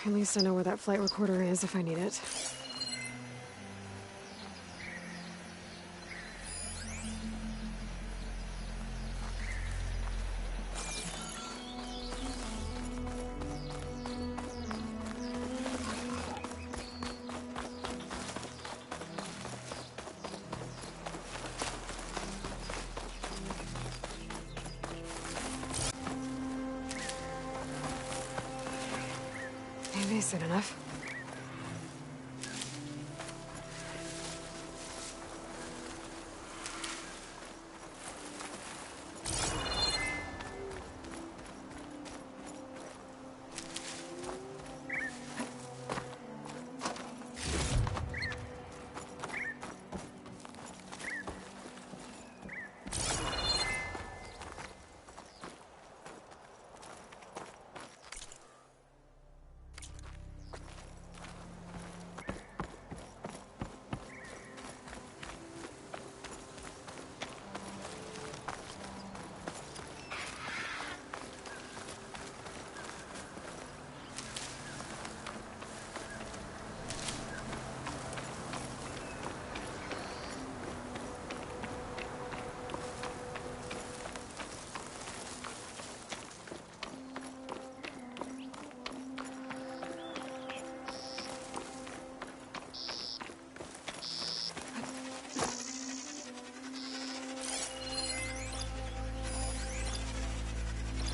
At least I know where that flight recorder is if I need it. Maybe soon enough.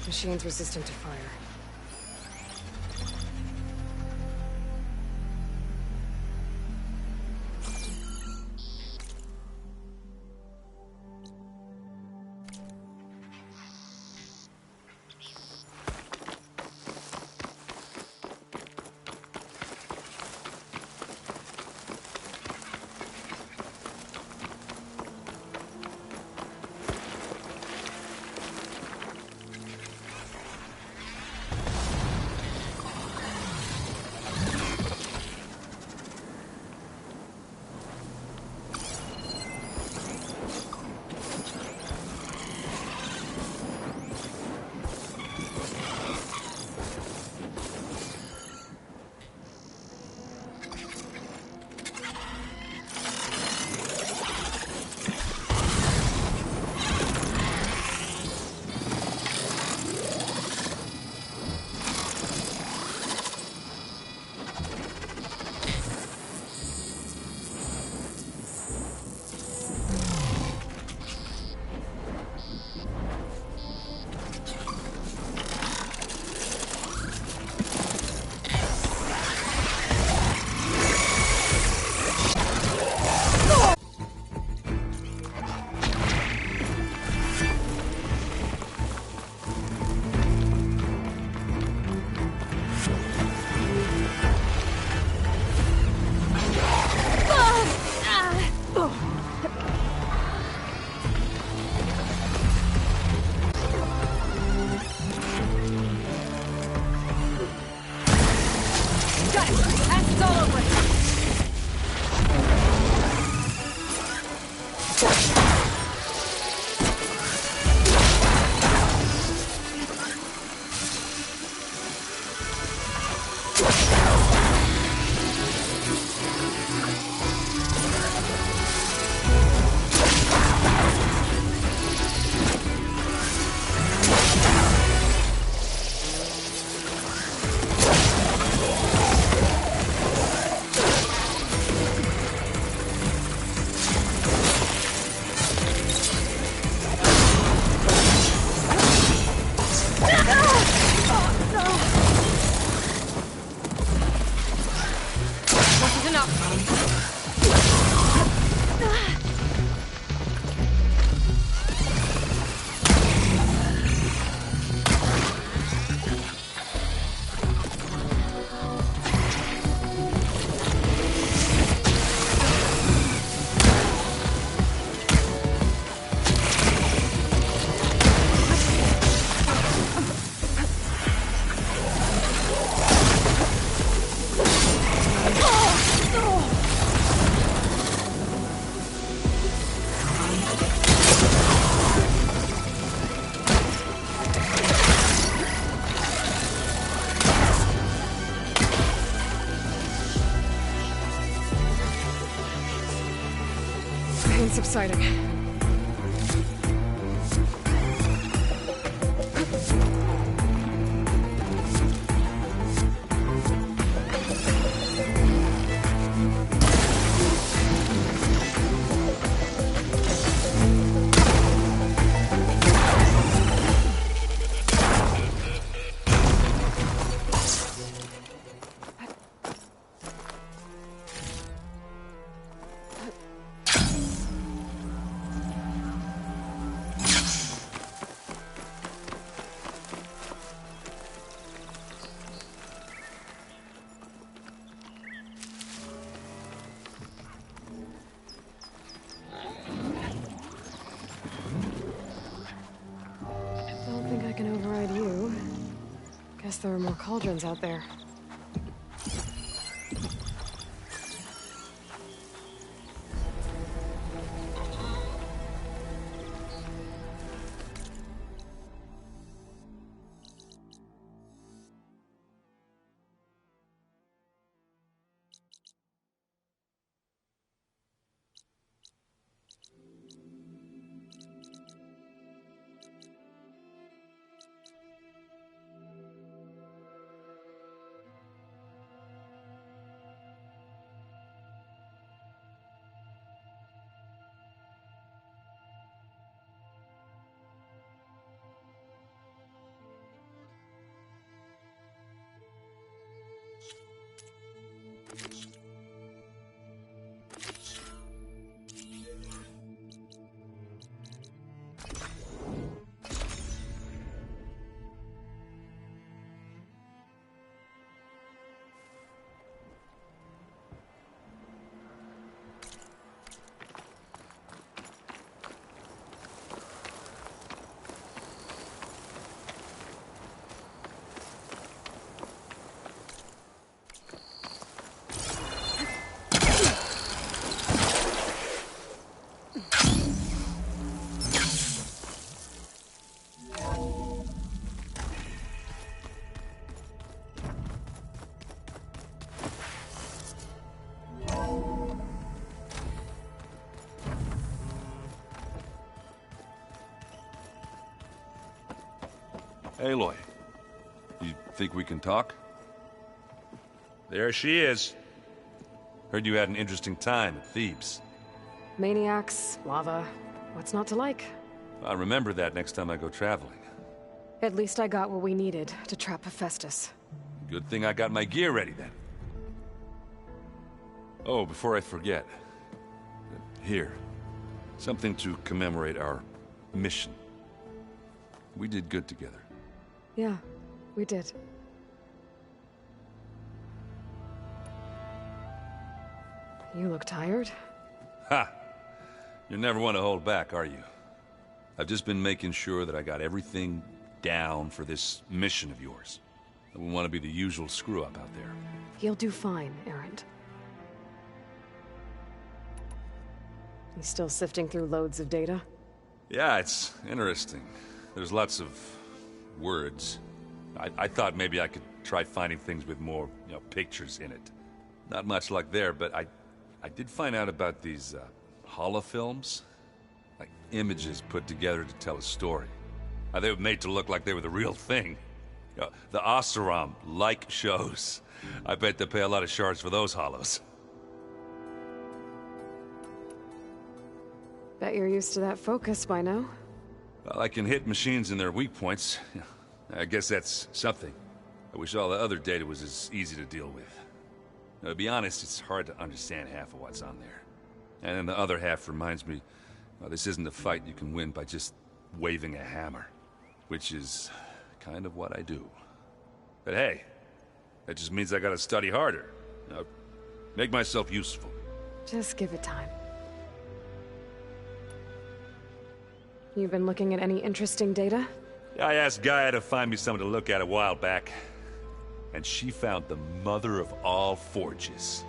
Machine's resistant to fire. exciting. Don't think I can override you. Guess there are more cauldrons out there. Aloy, you think we can talk? There she is. Heard you had an interesting time at Thebes. Maniacs, lava. What's not to like? I'll remember that next time I go traveling. At least I got what we needed to trap Hephaestus. Good thing I got my gear ready then. Oh, before I forget. Here. Something to commemorate our mission. We did good together. Yeah, we did. You look tired. Ha! You never want to hold back, are you? I've just been making sure that I got everything down for this mission of yours. I wouldn't want to be the usual screw-up out there. You'll do fine, Erend. You still sifting through loads of data? Yeah, it's interesting. There's lots of words. I thought maybe I could try finding things with more, pictures in it. Not much luck there, but I did find out about these holofilms. Like images put together to tell a story. They were made to look like they were the real thing. The Oseram-like shows. I bet they pay a lot of shards for those hollows. Bet you're used to that focus by now. Well, I can hit machines in their weak points. I guess that's something. I wish all the other data was as easy to deal with. Now, to be honest, it's hard to understand half of what's on there. And then the other half reminds me, well, this isn't a fight you can win by just waving a hammer. Which is kind of what I do. But hey, that just means I gotta study harder. Make myself useful. Just give it time. You've been looking at any interesting data? I asked Gaia to find me something to look at a while back. And she found the mother of all forges.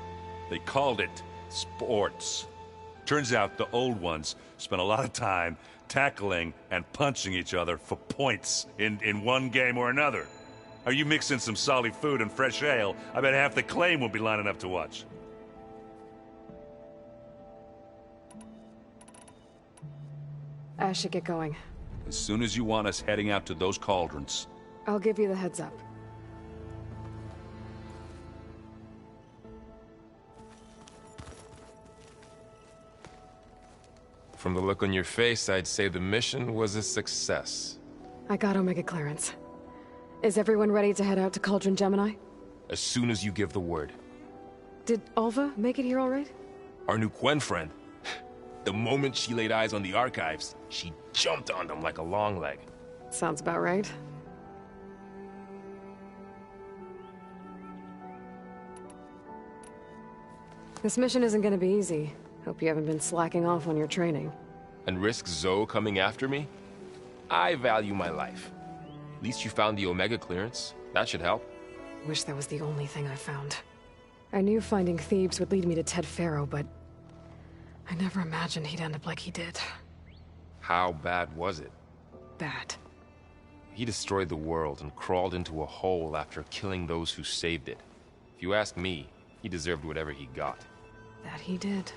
They called it sports. Turns out the old ones spent a lot of time tackling and punching each other for points in one game or another. Are you mixing some solid food and fresh ale? I bet half the claim will be lining up to watch. I should get going. As soon as you want us heading out to those cauldrons. I'll give you the heads up. From the look on your face, I'd say the mission was a success. I got Omega clearance. Is everyone ready to head out to Cauldron Gemini? As soon as you give the word. Did Alva make it here all right? Our new Quen friend. The moment she laid eyes on the archives, she jumped on them like a long leg. Sounds about right. This mission isn't gonna be easy. Hope you haven't been slacking off on your training. And risk Zoe coming after me? I value my life. At least you found the Omega clearance. That should help. Wish that was the only thing I found. I knew finding Thebes would lead me to Ted Faro, but I never imagined he'd end up like he did. How bad was it? Bad. He destroyed the world and crawled into a hole after killing those who saved it. If you ask me, he deserved whatever he got. That he did.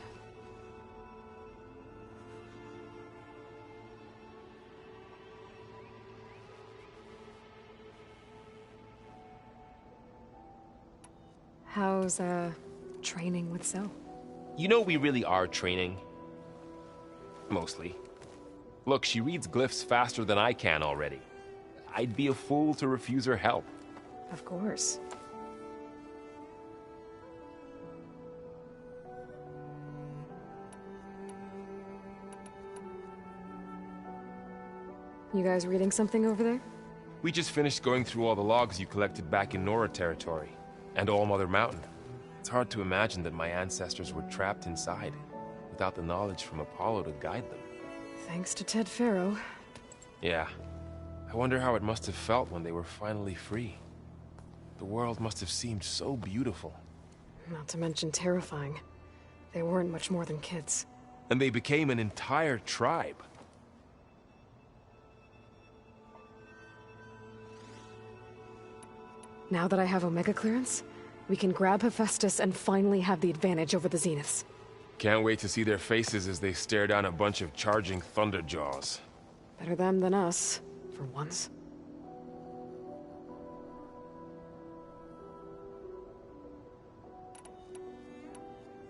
How's, training with Zoe? You know we really are training. Mostly. Look, she reads glyphs faster than I can already. I'd be a fool to refuse her help. Of course. You guys reading something over there? We just finished going through all the logs you collected back in Nora territory, and All Mother Mountain. It's hard to imagine that my ancestors were trapped inside, without the knowledge from Apollo to guide them. Thanks to Ted Faro. Yeah. I wonder how it must have felt when they were finally free. The world must have seemed so beautiful. Not to mention terrifying. They weren't much more than kids. And they became an entire tribe. Now that I have Omega clearance, we can grab Hephaestus and finally have the advantage over the Zeniths. Can't wait to see their faces as they stare down a bunch of charging Thunderjaws. Better them than us, for once.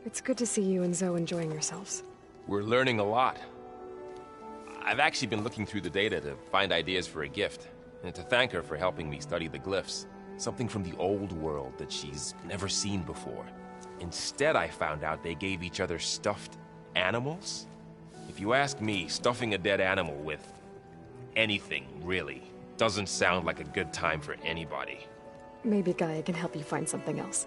It's good to see you and Zoe enjoying yourselves. We're learning a lot. I've actually been looking through the data to find ideas for a gift, and to thank her for helping me study the glyphs. Something from the old world that she's never seen before. Instead, I found out they gave each other stuffed animals. If you ask me, stuffing a dead animal with anything, really, doesn't sound like a good time for anybody. Maybe Gaia can help you find something else.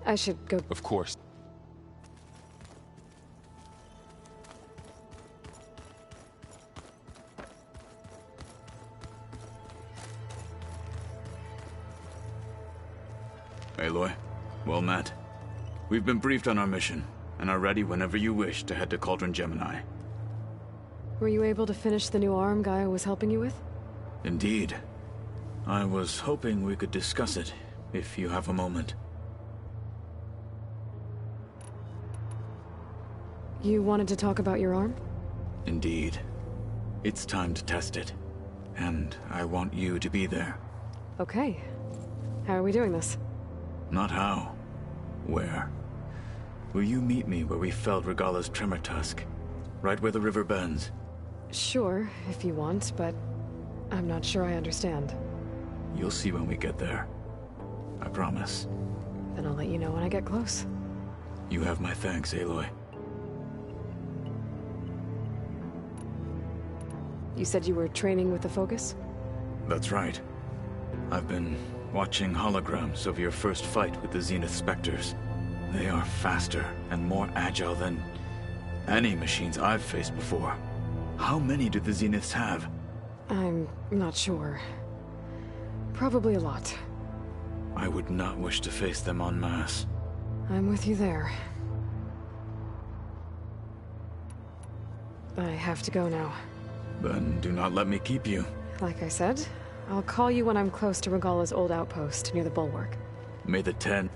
I should go. Of course. Aloy, well met. We've been briefed on our mission, and are ready whenever you wish to head to Cauldron Gemini. Were you able to finish the new arm Gaia was helping you with? Indeed. I was hoping we could discuss it, if you have a moment. You wanted to talk about your arm? Indeed. It's time to test it. And I want you to be there. Okay. How are we doing this? Not how. Where? Will you meet me where we felled Regalla's Tremor Tusk? Right where the river bends? Sure, if you want, but I'm not sure I understand. You'll see when we get there. I promise. Then I'll let you know when I get close. You have my thanks, Aloy. You said you were training with the Focus? That's right. I've been watching holograms of your first fight with the Zenith Spectres. They are faster and more agile than any machines I've faced before. How many do the Zeniths have? I'm not sure. Probably a lot. I would not wish to face them en masse. I'm with you there. I have to go now. Then do not let me keep you. Like I said, I'll call you when I'm close to Regalla's old outpost near the bulwark. May the 10...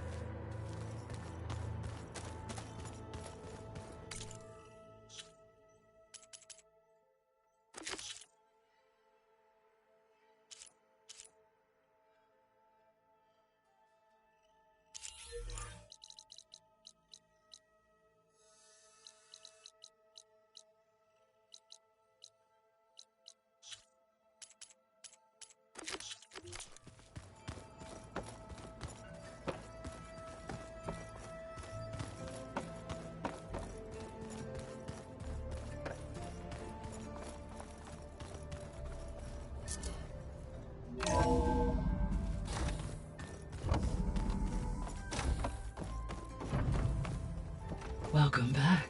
Welcome back.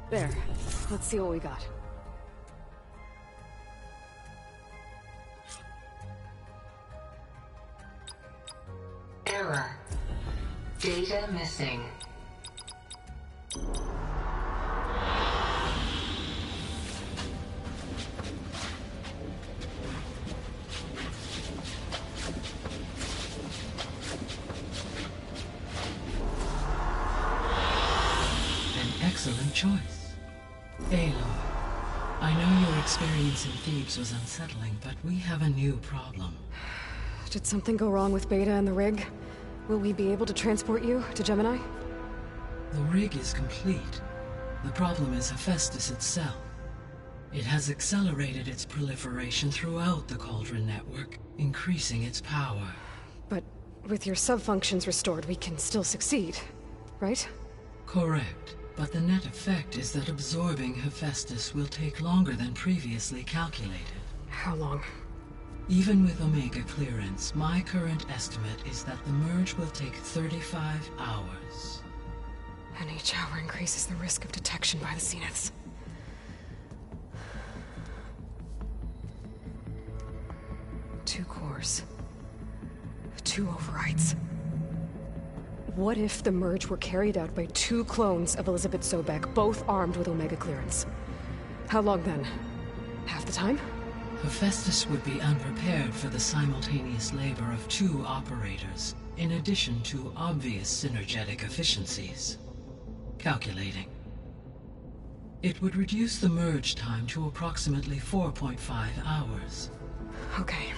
There. Let's see what we got. Error. Data missing. Excellent choice. Aloy, I know your experience in Thebes was unsettling, but we have a new problem. Did something go wrong with Beta and the rig? Will we be able to transport you to Gemini? The rig is complete. The problem is Hephaestus itself. It has accelerated its proliferation throughout the Cauldron network, increasing its power. But with your sub-functions restored, we can still succeed, right? Correct. But the net effect is that absorbing Hephaestus will take longer than previously calculated. How long? Even with Omega clearance, my current estimate is that the merge will take 35 hours. And each hour increases the risk of detection by the Zeniths. Two cores. 2 overrides. What if the merge were carried out by 2 clones of Elizabeth Sobek, both armed with Omega clearance? How long then? Half the time? Hephaestus would be unprepared for the simultaneous labor of 2 operators, in addition to obvious synergetic efficiencies. Calculating. It would reduce the merge time to approximately 4.5 hours. Okay.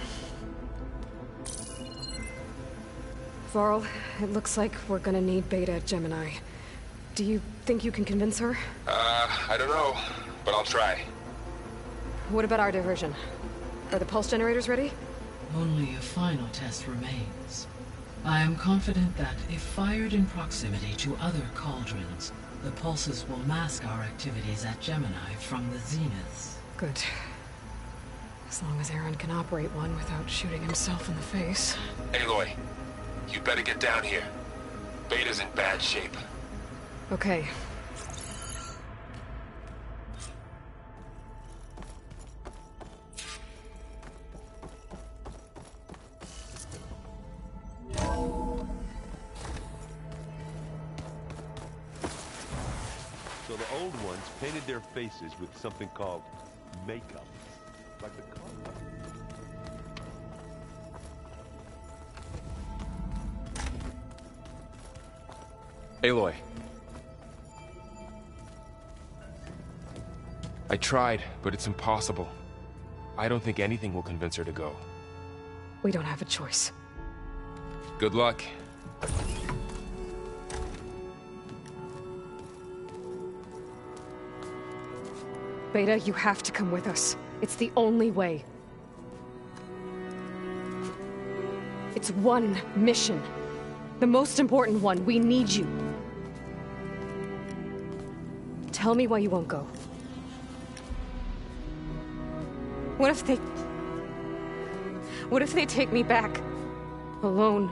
Varl, it looks like we're gonna need Beta at Gemini. Do you think you can convince her? I don't know, but I'll try. What about our diversion? Are the pulse generators ready? Only a final test remains. I am confident that if fired in proximity to other cauldrons, the pulses will mask our activities at Gemini from the Zeniths. Good. As long as Aaron can operate one without shooting himself in the face. Aloy, you better get down here. Beta's in bad shape. Okay. So the old ones painted their faces with something called makeup. Like the color. Aloy. I tried, but it's impossible. I don't think anything will convince her to go. We don't have a choice. Good luck. Beta, you have to come with us. It's the only way. It's one mission. The most important one. We need you. Tell me why you won't go. What if they take me back? Alone,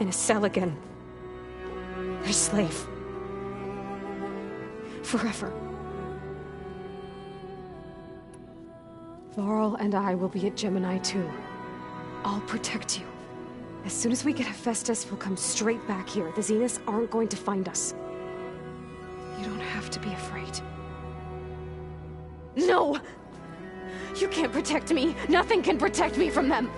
in a cell again. A slave. Forever. Varl and I will be at Gemini too. I'll protect you. As soon as we get Hephaestus, we'll come straight back here. The Zeniths aren't going to find us. You don't have to be afraid. No! You can't protect me. Nothing can protect me from them.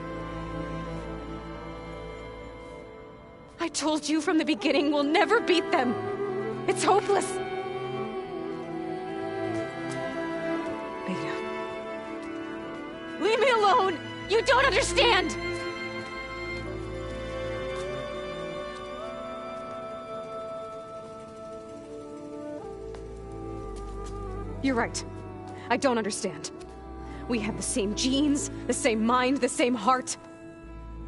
I told you from the beginning we'll never beat them. It's hopeless. Beta. Leave me alone! You don't understand! You're right. I don't understand. We have the same genes, the same mind, the same heart.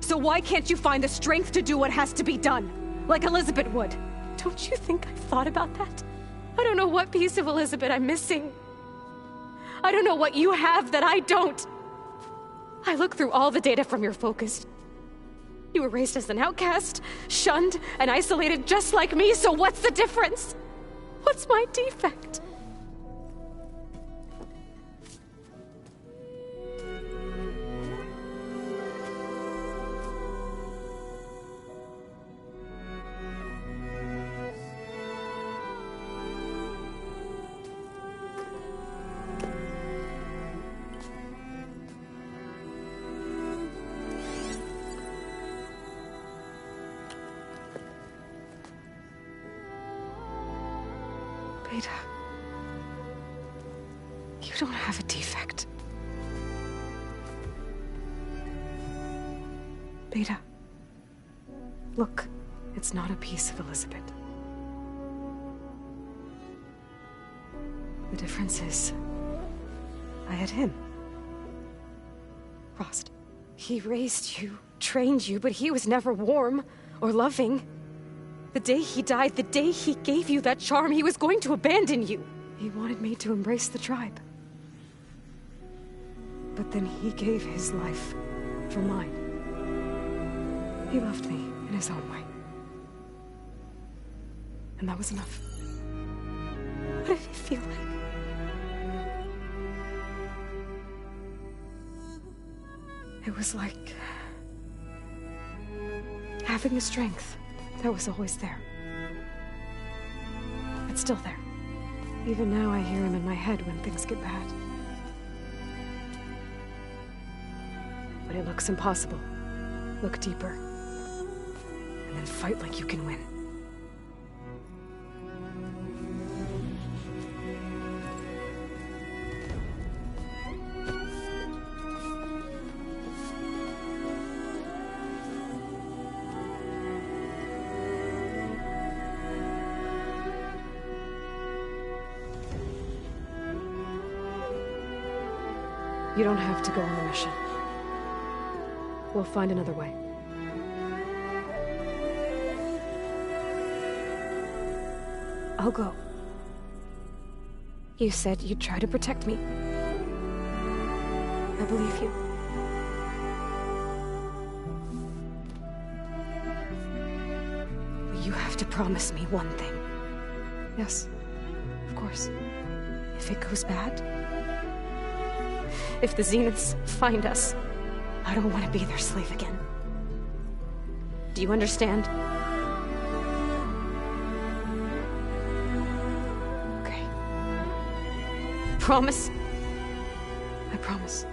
So why can't you find the strength to do what has to be done? Like Elizabeth would. Don't you think I've thought about that? I don't know what piece of Elizabeth I'm missing. I don't know what you have that I don't. I look through all the data from your focus. You were raised as an outcast, shunned, and isolated just like me, so what's the difference? What's my defect? Beta, you don't have a defect. Beta, look, it's not a piece of Elizabeth. The difference is, I had him. Frost. He raised you, trained you, but he was never warm or loving. The day he died, the day he gave you that charm, he was going to abandon you. He wanted me to embrace the tribe. But then he gave his life for mine. He loved me in his own way. And that was enough. What did it feel like? It was like having the strength that was always there. It's still there. Even now I hear him in my head when things get bad. But it looks impossible. Look deeper. And then fight like you can win. You don't have to go on the mission. We'll find another way. I'll go. You said you'd try to protect me. I believe you. But you have to promise me one thing. Yes, of course. If it goes bad, if the Zeniths find us, I don't want to be their slave again. Do you understand? Okay. Promise? I promise.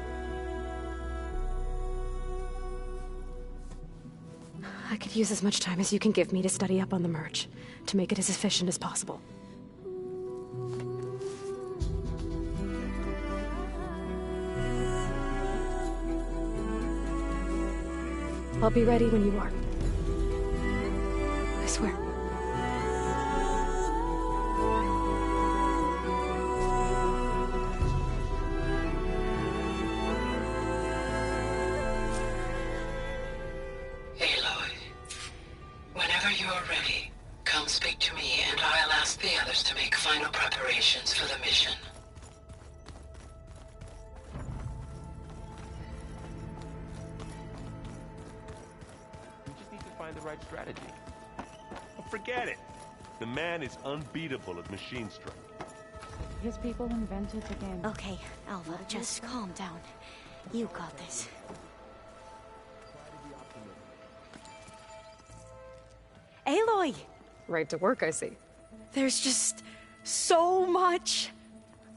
I could use as much time as you can give me to study up on the merge, to make it as efficient as possible. I'll be ready when you are. I swear. Aloy, whenever you are ready, come speak to me and I'll ask the others to make final preparations for the mission. The right strategy. Well, forget it. The man is unbeatable at machine strike. His people invented the game. Okay, Alva, just calm down. You got this. Aloy! Right to work, I see. There's just so much.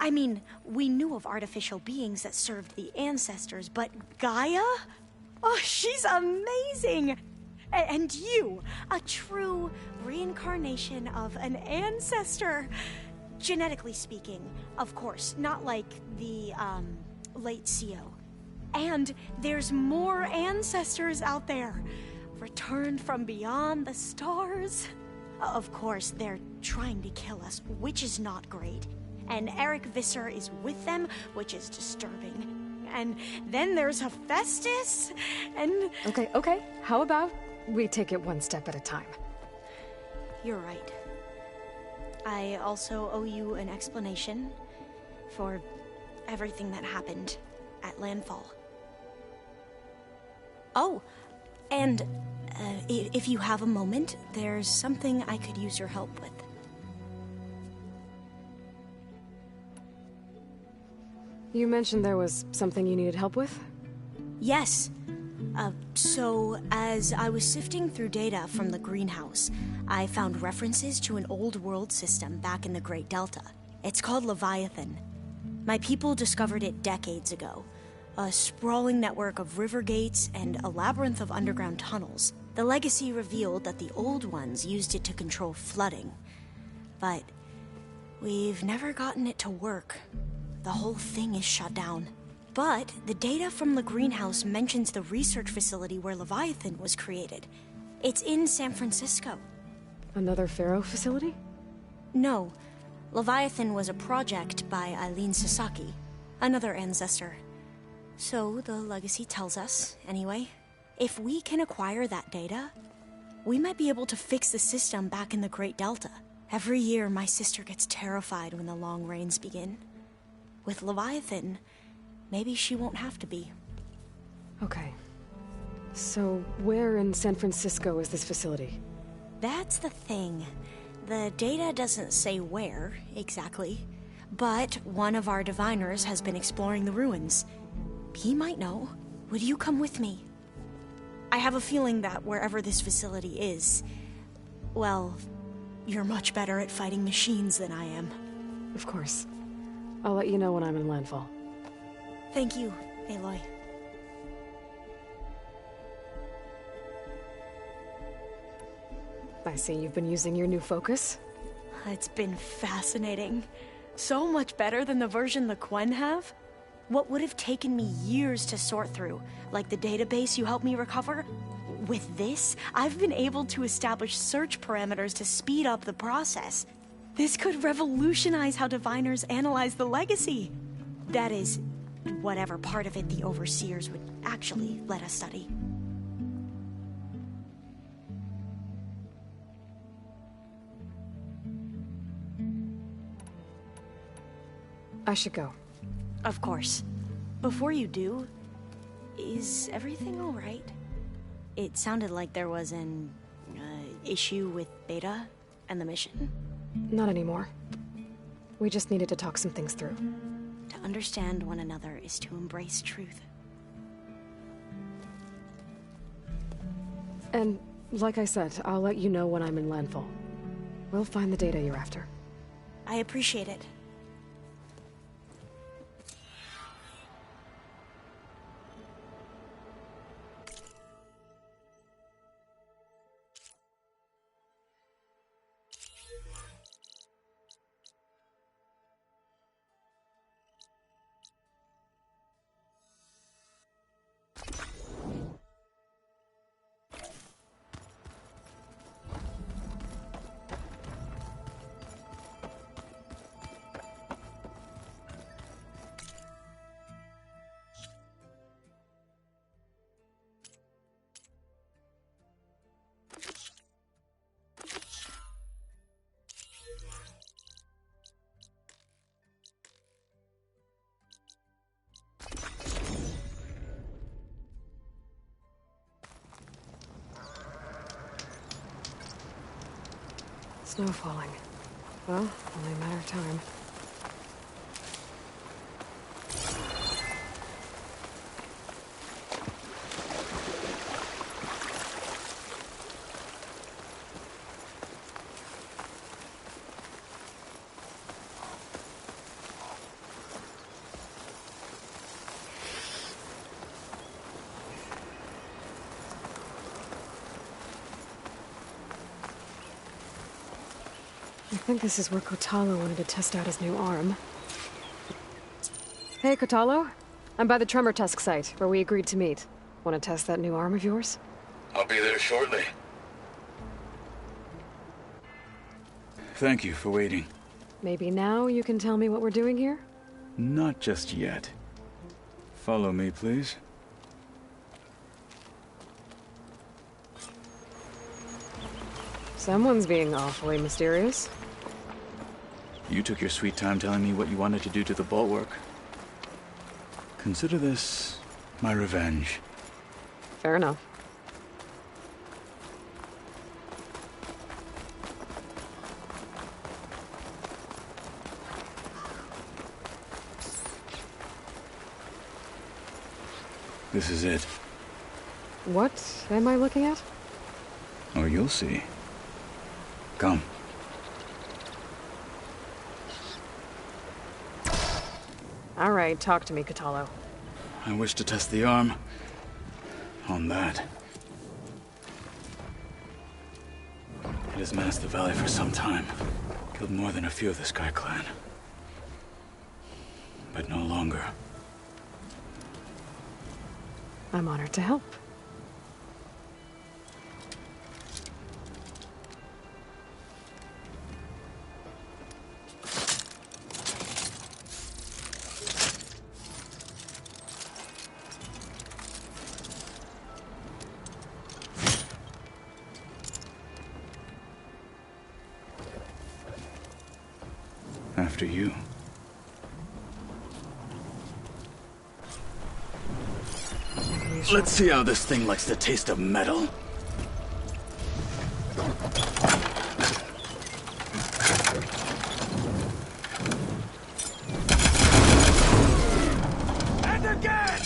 I mean, we knew of artificial beings that served the ancestors, but Gaia? Oh, she's amazing! And you, a true reincarnation of an ancestor. Genetically speaking, of course, not like the, late CO. And there's more ancestors out there, returned from beyond the stars. Of course, they're trying to kill us, which is not great. And Eric Visser is with them, which is disturbing. And then there's Hephaestus, and... Okay. How about we take it one step at a time? You're right. I also owe you an explanation for everything that happened at Landfall. Oh, and if you have a moment, there's something I could use your help with. You mentioned there was something you needed help with? Yes. So, as I was sifting through data from the greenhouse, I found references to an old world system back in the Great Delta. It's called Leviathan. My people discovered it decades ago. A sprawling network of river gates and a labyrinth of underground tunnels. The legacy revealed that the old ones used it to control flooding. But we've never gotten it to work. The whole thing is shut down. But the data from the greenhouse mentions the research facility where Leviathan was created. It's in San Francisco. Another Pharaoh facility? No. Leviathan was a project by Eileen Sasaki, another ancestor. So the legacy tells us, anyway, if we can acquire that data, we might be able to fix the system back in the Great Delta. Every year, my sister gets terrified when the long rains begin. With Leviathan, maybe she won't have to be. Okay. So, where in San Francisco is this facility? That's the thing. The data doesn't say where, exactly. But one of our diviners has been exploring the ruins. He might know. Would you come with me? I have a feeling that wherever this facility is, well, you're much better at fighting machines than I am. Of course. I'll let you know when I'm in Landfall. Thank you, Aloy. I see you've been using your new focus. It's been fascinating. So much better than the version the Quen have. What would have taken me years to sort through, like the database you helped me recover, with this, I've been able to establish search parameters to speed up the process. This could revolutionize how diviners analyze the legacy. That is, whatever part of it the overseers would actually let us study. I should go. Of course. Before you do, is everything all right? It sounded like there was an issue with Beta and the mission. Not anymore. We just needed to talk some things through. To understand one another is to embrace truth. And, like I said, I'll let you know when I'm in Landfall. We'll find the data you're after. I appreciate it. Snow falling. Well, only a matter of time. I think this is where Kotalo wanted to test out his new arm. Hey, Kotalo. I'm by the Tremor Tusk site, where we agreed to meet. Want to test that new arm of yours? I'll be there shortly. Thank you for waiting. Maybe now you can tell me what we're doing here? Not just yet. Follow me, please. Someone's being awfully mysterious. You took your sweet time telling me what you wanted to do to the bulwark. Consider this my revenge. Fair enough. This is it. What am I looking at? Oh, you'll see. Come. All right, talk to me, Kotallo. I wish to test the arm on that. It has menaced the valley for some time. Killed more than a few of the Sky Clan. But no longer. I'm honored to help. After you. Let's see how this thing likes the taste of metal. And again!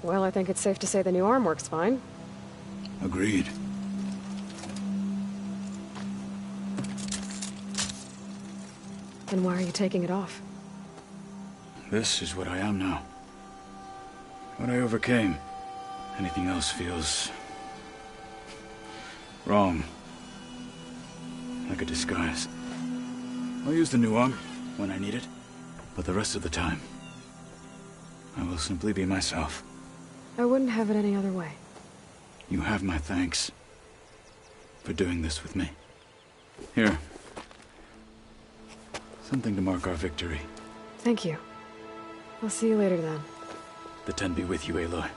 Well, I think it's safe to say the new arm works fine. Agreed. Then why are you taking it off? This is what I am now. What I overcame. Anything else feels wrong. Like a disguise. I'll use the new arm when I need it, but the rest of the time, I will simply be myself. I wouldn't have it any other way. You have my thanks for doing this with me. Here. Something to mark our victory. Thank you. I'll see you later then. The Ten be with you, Aloy.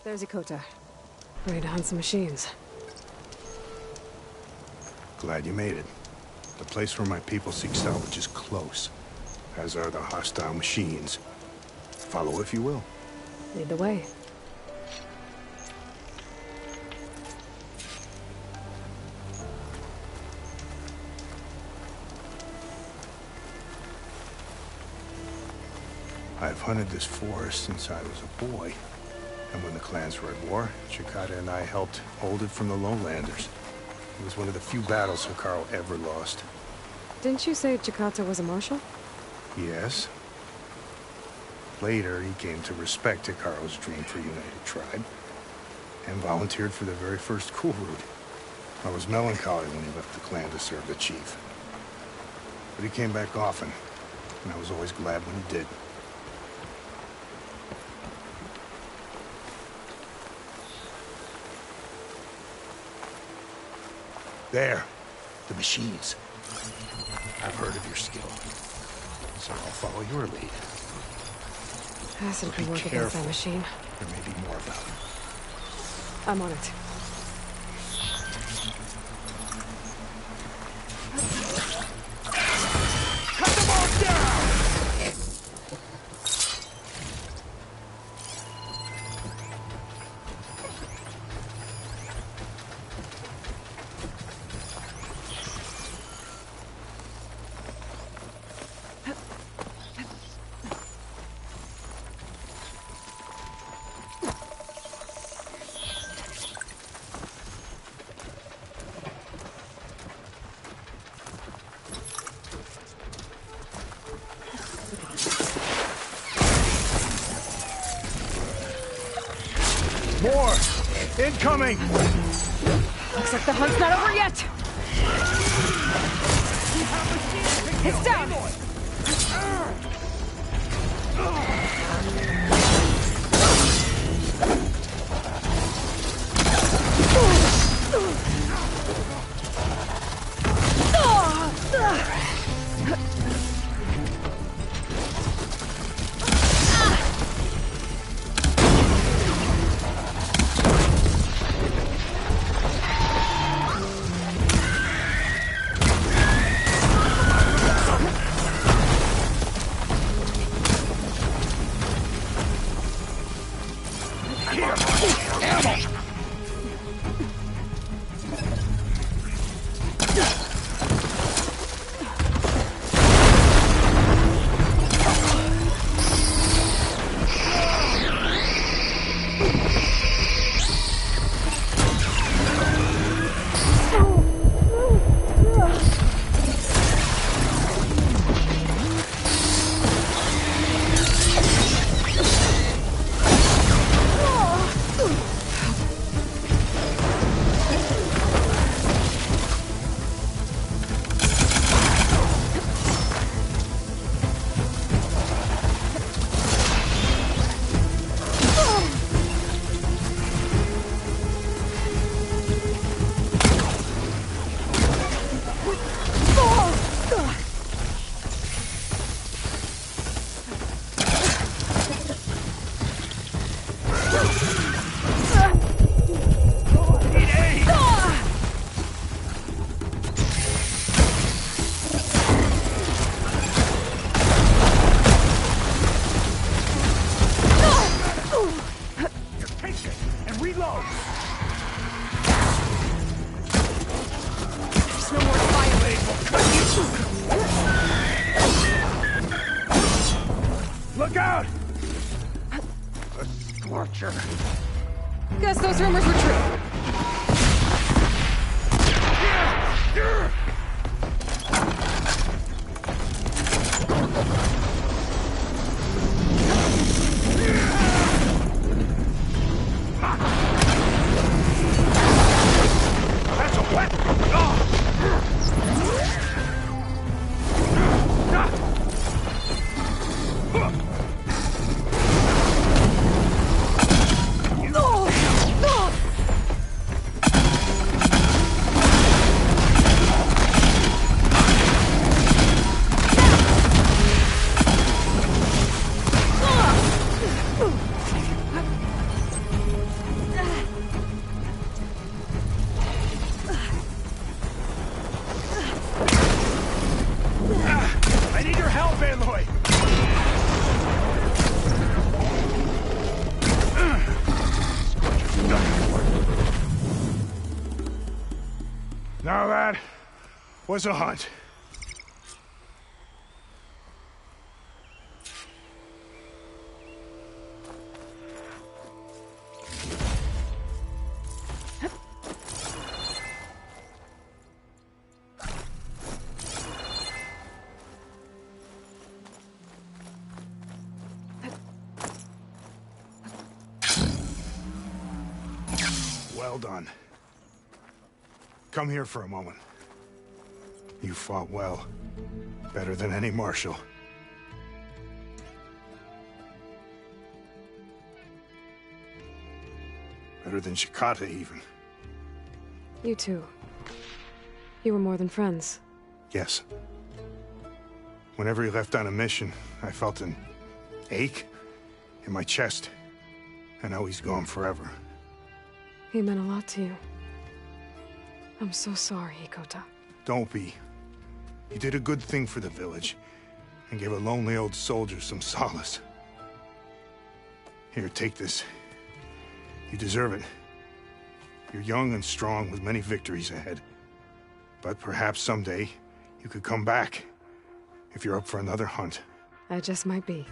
There's Yokota. Ready to hunt some machines. Glad you made it. The place where my people seek salvage is close, as are the hostile machines. Follow if you will. Lead the way. I've hunted this forest since I was a boy. And when the clans were at war, Chikata and I helped hold it from the lowlanders. It was one of the few battles Hekarro ever lost. Didn't you say Chikata was a marshal? Yes. Later, he came to respect Hekarro's dream for a united tribe, and volunteered for the very first Cool Route. I was melancholy when he left the clan to serve the chief. But he came back often, and I was always glad when he did. There, the machines. I've heard of your skill, so I'll follow your lead. Acid can work against that machine. There may be more about it. I'm on it. Cut them all down! More! Incoming! Looks like the hunt's not over yet! It's down! Look out! A scorcher. Guess those rumors were true. That's a wet! Now that was a hunt. Well done. Come here for a moment. You fought well. Better than any marshal. Better than Shikata, even. You too. You were more than friends. Yes. Whenever he left on a mission, I felt an ache in my chest. I know he's gone forever. He meant a lot to you. I'm so sorry, Hikota. Don't be. You did a good thing for the village, and gave a lonely old soldier some solace. Here, take this. You deserve it. You're young and strong with many victories ahead. But perhaps someday, you could come back, if you're up for another hunt. I just might be.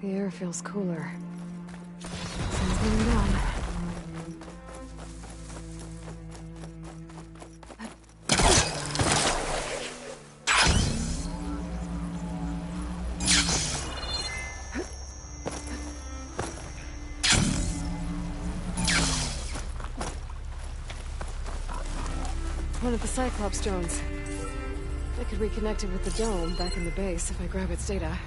The air feels cooler. Something done. One of the Cyclops drones. I could reconnect it with the dome back in the base if I grab its data.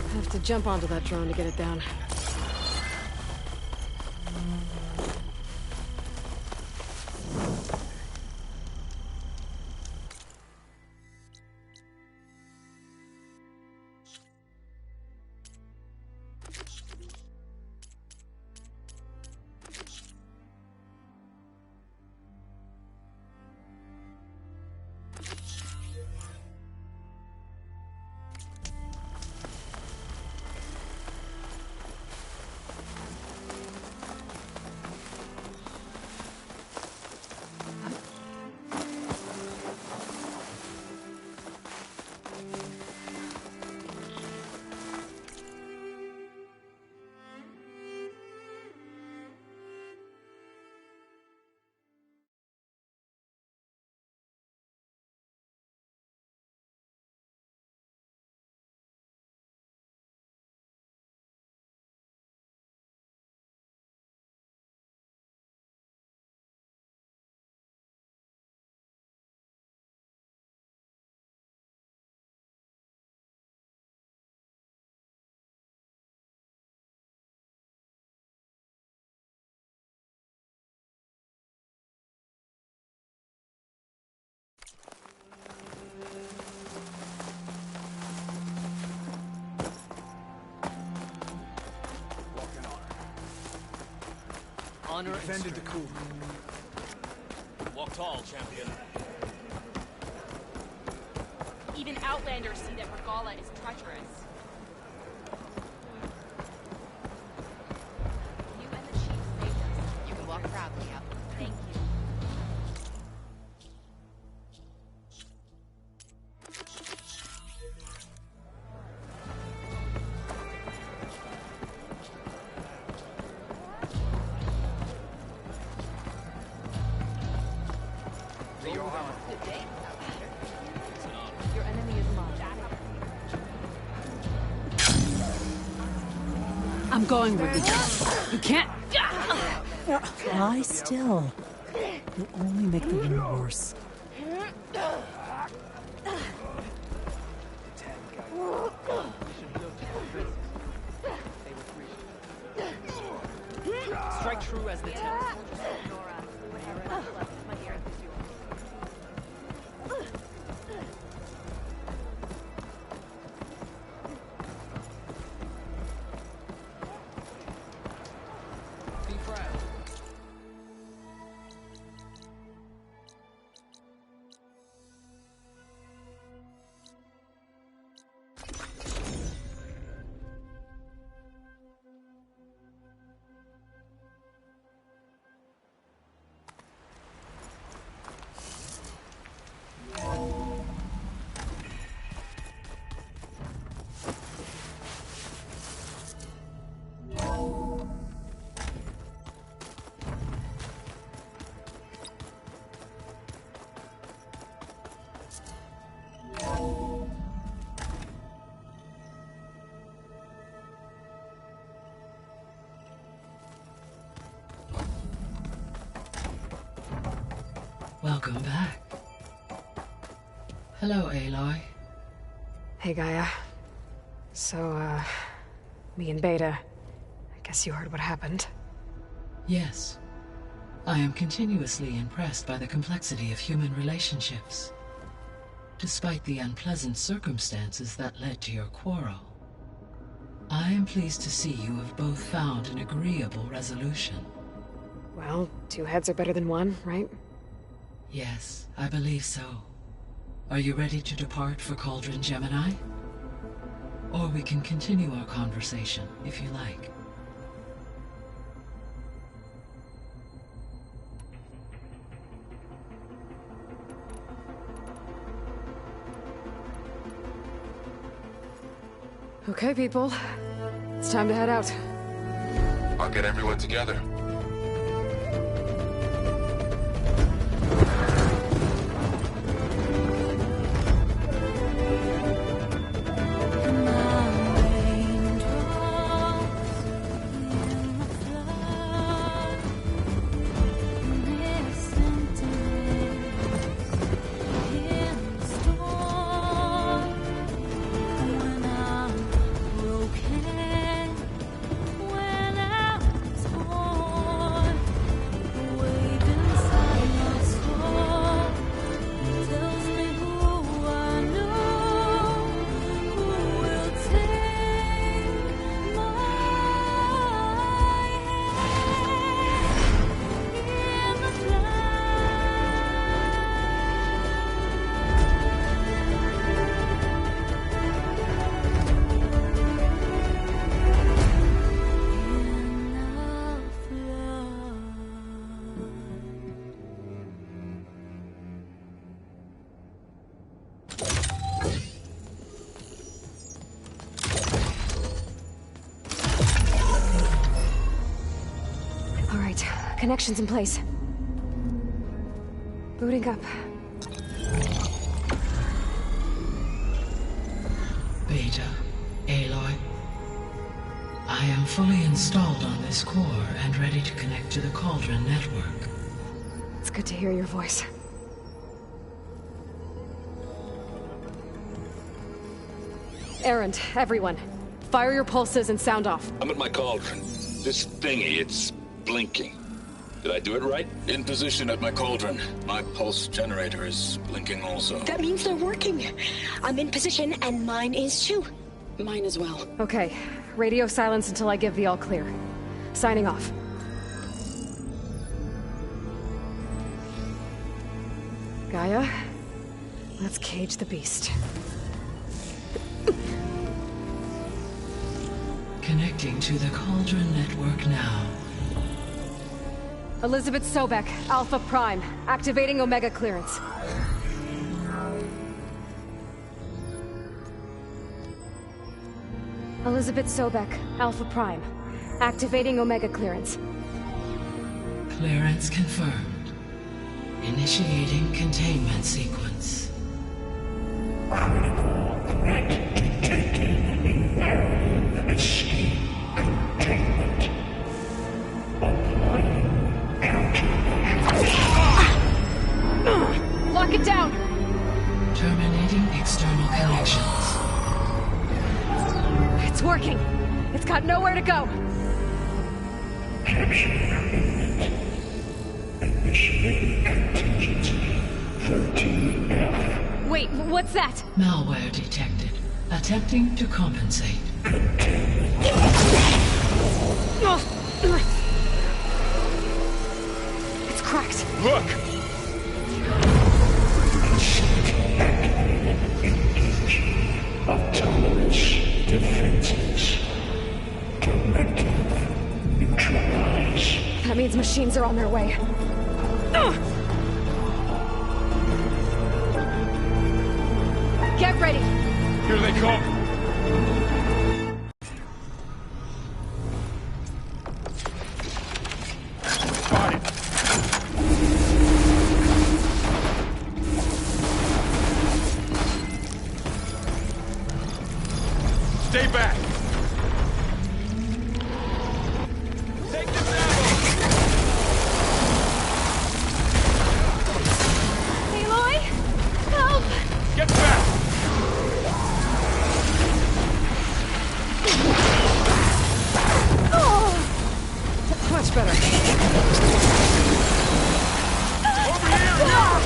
I have to jump onto that drone to get it down. Honor defended the coup. Walk tall, champion. Even Outlanders see that Regala is treacherous. You and the Chief saved us. You can walk proud. Your enemy is lost. I'm going with you. You can't. Lie still. You'll only make the wound worse. Strike true as the tip. Be proud. Welcome back. Hello, Aloy. Hey, Gaia. So, me and Beta, I guess you heard what happened. Yes. I am continuously impressed by the complexity of human relationships. Despite the unpleasant circumstances that led to your quarrel, I am pleased to see you have both found an agreeable resolution. Well, two heads are better than one, right? Yes, I believe so. Are you ready to depart for Cauldron Gemini? Or we can continue our conversation, if you like. Okay, people. It's time to head out. I'll get everyone together. Connections in place. Booting up. Beta, Aloy. I am fully installed on this core and ready to connect to the Cauldron network. It's good to hear your voice. Erend, everyone. Fire your pulses and sound off. I'm at my cauldron. This thingy, it's blinking. Did I do it right? In position at my cauldron. My pulse generator is blinking also. That means they're working. I'm in position, and mine is too. Mine as well. Okay. Radio silence until I give the all clear. Signing off. Gaia, let's cage the beast. Connecting to the Cauldron network now. Elizabeth Sobek, Alpha Prime, activating Omega clearance. Elizabeth Sobek, Alpha Prime, activating Omega clearance. Clearance confirmed. Initiating containment sequence. Critical threat detected. Escape containment. Applying countermeasures. Lock it down! Terminating external connections. It's working. It's got nowhere to go. Capture imminent. Initiating contingency 13F. Wait, what's that? Malware detected. Attempting to compensate. It's cracked. Look! Engaging autonomous defenses. Directive neutralize. That means machines are on their way. Get ready! Here they come! Spotted! Stay back! Take this ammo! Aloy! Help! Get back! Oh! Much better. Over here! Aloy!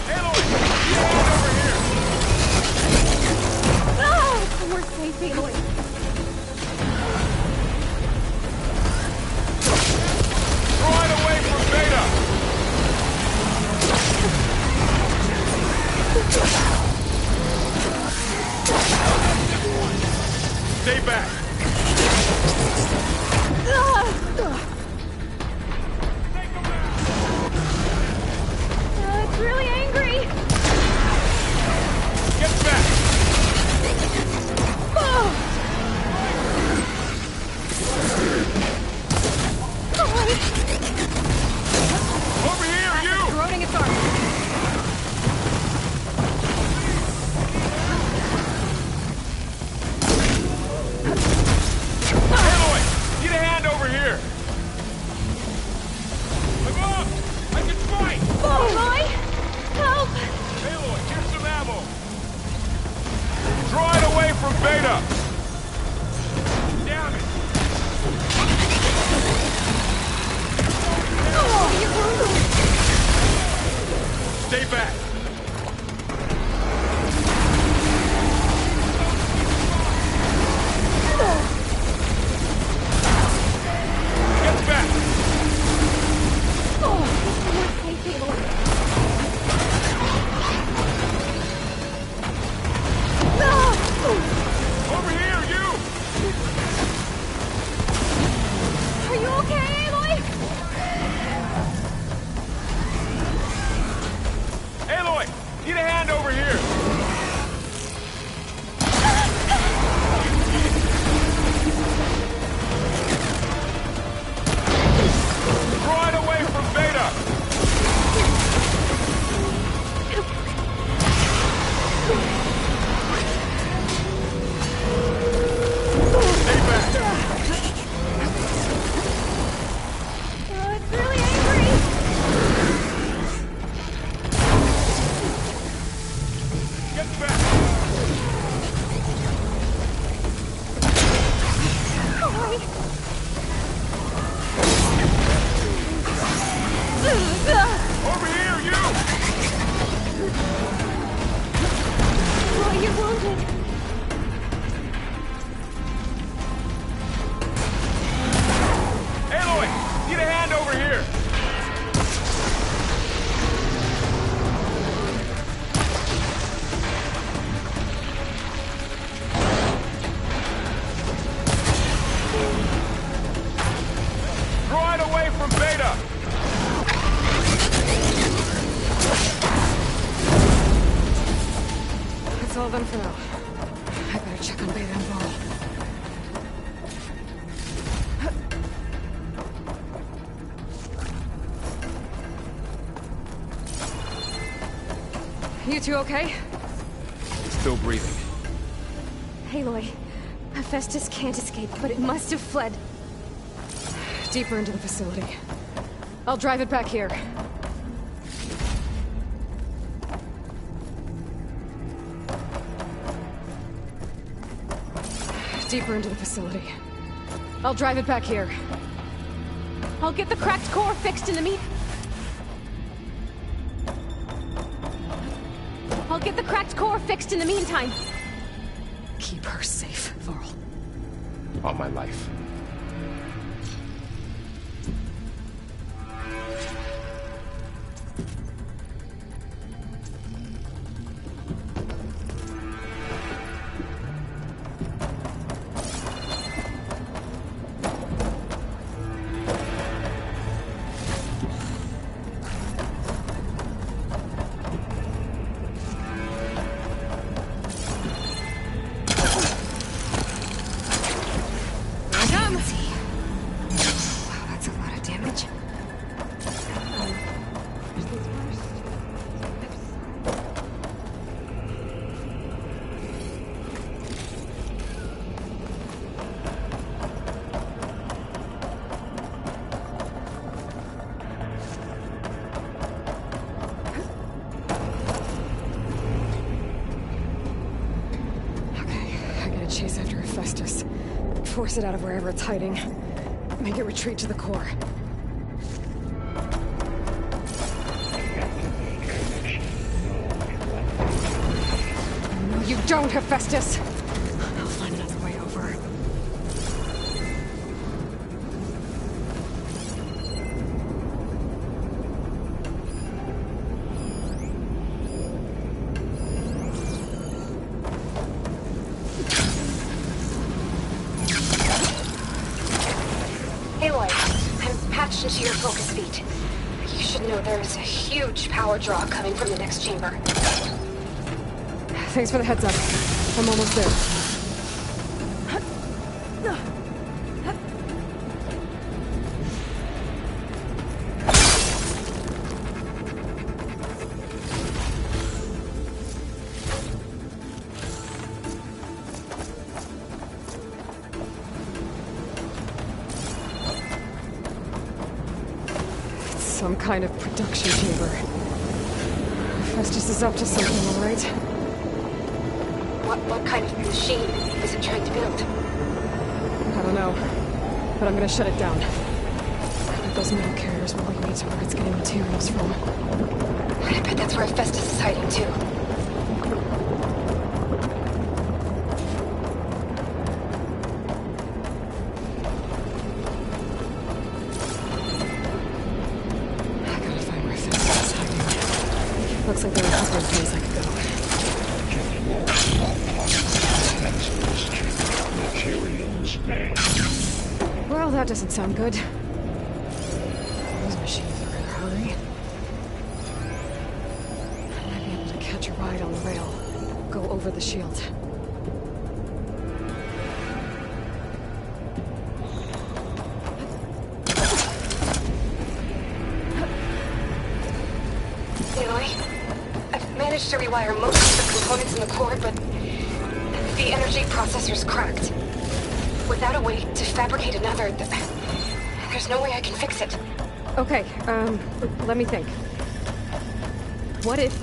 Get over here! We're safe, Aloy. Right away from Beta! Stay back! It's really angry. Get back! Over here, you! Corroding its arm. Aloy! Need a hand over here! I'm up! I can fight! Aloy! Help! Aloy, here's some ammo! Draw it away from Beta! Damn it! Stay back! Get back! We're safe, Aloy. Over here, you! Are you okay, Aloy? Aloy! Need a hand over here! Draw it away from Beta! Stay back! It's really angry. Get back! Aloy. Over here, you! Aloy, you're wounded. Aloy! Need a hand over here! Draw it away from Beta! It's all done for now. I better Check on Beta and Varl. You two okay? Still breathing. Aloy, Hephaestus can't escape, but it must have fled. Deeper into the facility. I'll drive it back here. Deeper into the facility. I'll drive it back here. I'll get the cracked core fixed in the I'll get the cracked core fixed in the meantime. Keep her safe, Varl. All my life. Chase after Hephaestus. Force it out of wherever it's hiding. Make it retreat to the core. No, you don't, Hephaestus! I'll find another way over. Into your focus feed. You should know there's a huge power draw coming from the next chamber. Thanks for the heads up. I'm almost there. Some kind of production chamber. Hephaestus is up to something, all right? What kind of machine is it trying to build? I don't know, but I'm gonna shut it down. Those metal carriers will lead me to where it's getting materials from. I bet that's where Hephaestus is hiding too. Looks like there are a couple of places I could go. Well, that doesn't sound good. Those machines are in a hurry. I might be able to catch a ride on the rail. Go over the shield. To rewire most of the components in the core, but the energy processor's cracked. Without a way to fabricate another, there's no way I can fix it. Okay, let me think. What if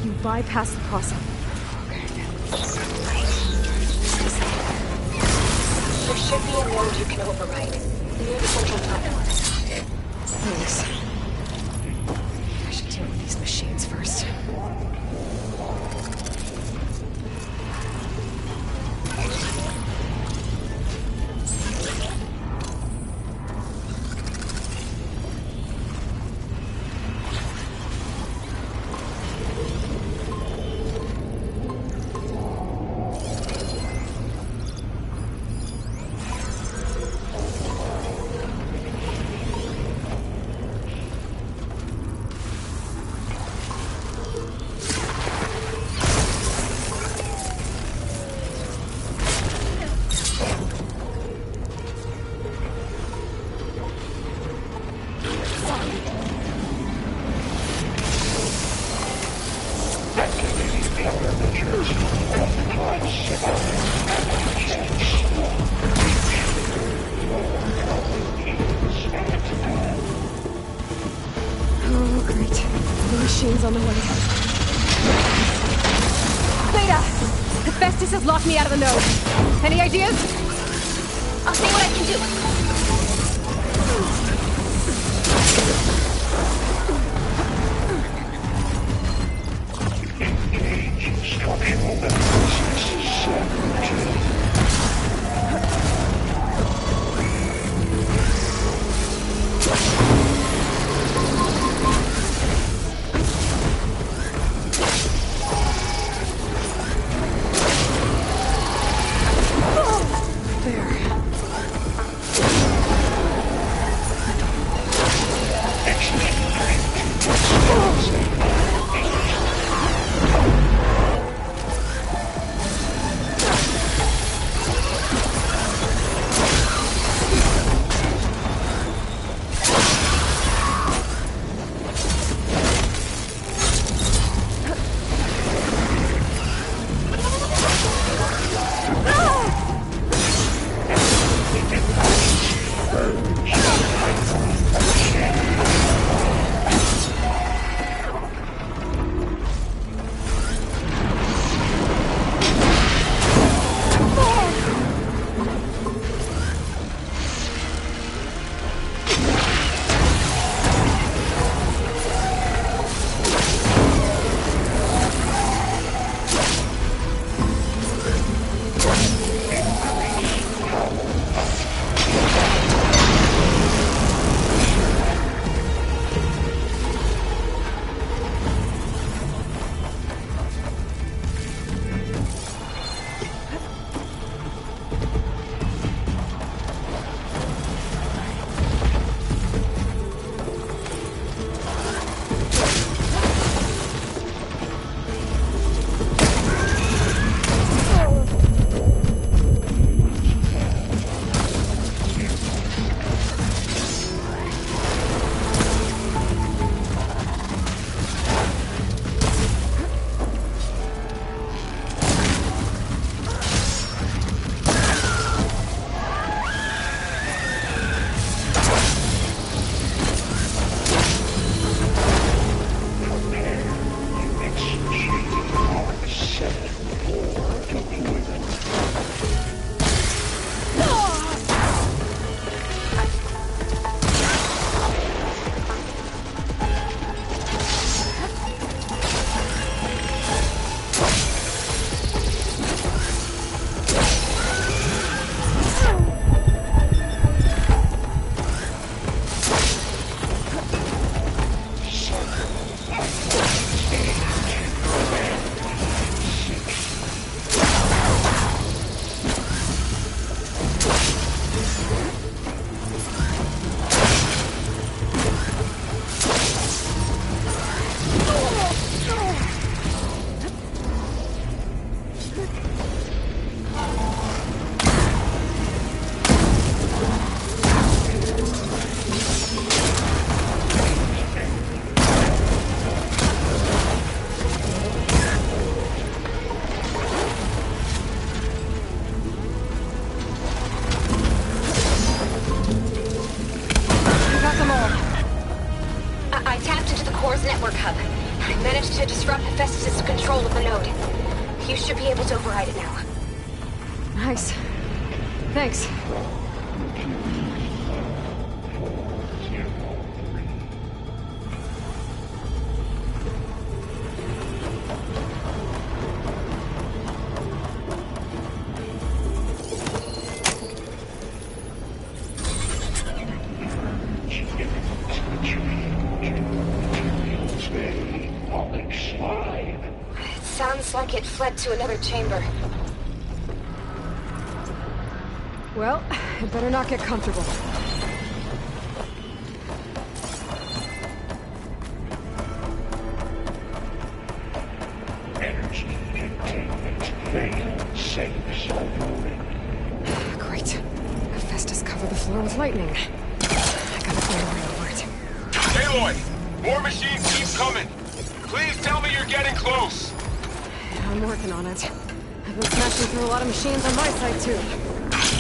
you bypass the process? There should be a node you can override near the central platform. Thanks. I should deal with these machines first. Machines on the way. Beta! Hephaestus has locked me out of the node. Any ideas? I'll see what I can do. Structural analysis 17. network hub. I managed to disrupt Hephaestus' control of the node. You should be able to override it now. Nice. Thanks. Sounds like it fled to another chamber. Well, it better not get comfortable. Energy containment failed. Safe zone. Great. Hephaestus covered the floor with lightning. I gotta find a way over it. Aloy! More machines keep coming! Please tell me you're getting close! I'm working on it. I've been smashing through a lot of machines on my side, too.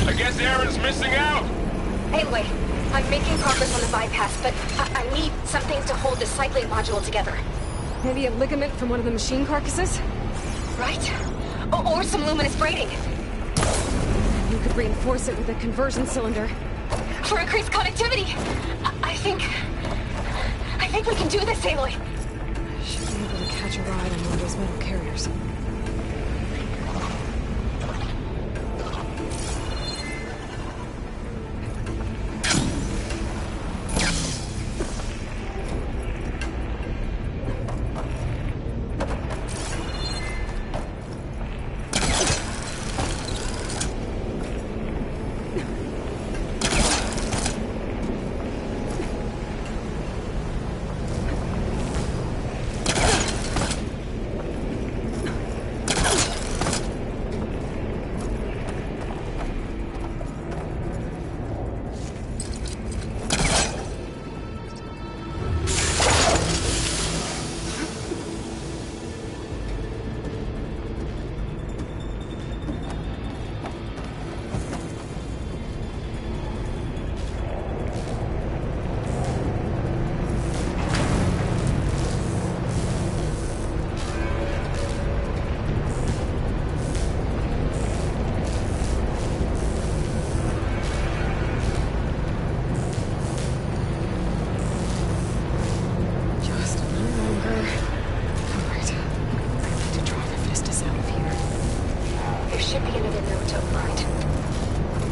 I guess Aaron's missing out! Anyway, I'm making progress on the bypass, but I need something to hold the cycling module together. Maybe a ligament from one of the machine carcasses? Right? Or some luminous braiding. You could reinforce it with a conversion cylinder. For increased connectivity! I think we can do this, Aloy! Should be able to catch a ride on one of those metal carriers.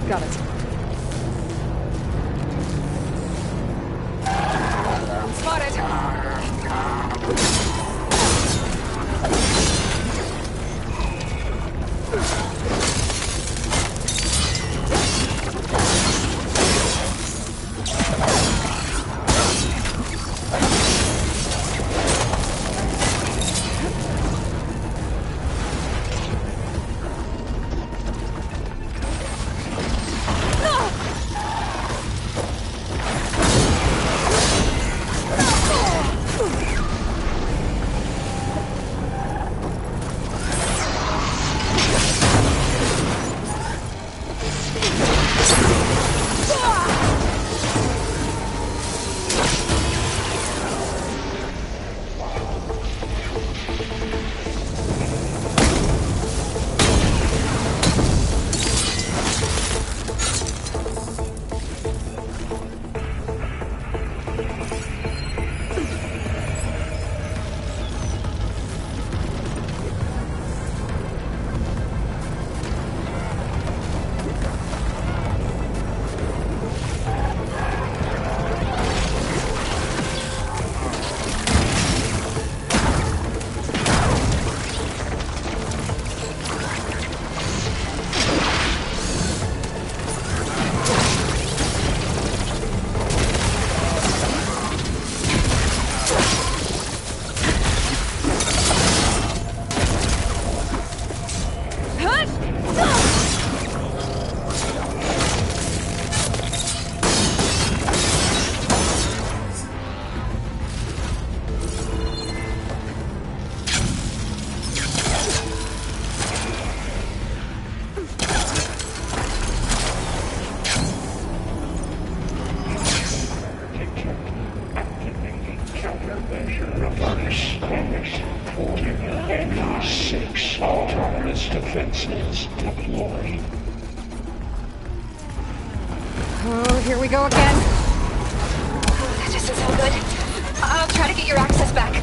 Got it. Spotted! NE6 autonomous defenses deployed. Oh, here we go again. That doesn't sound good. I'll try to get your access back.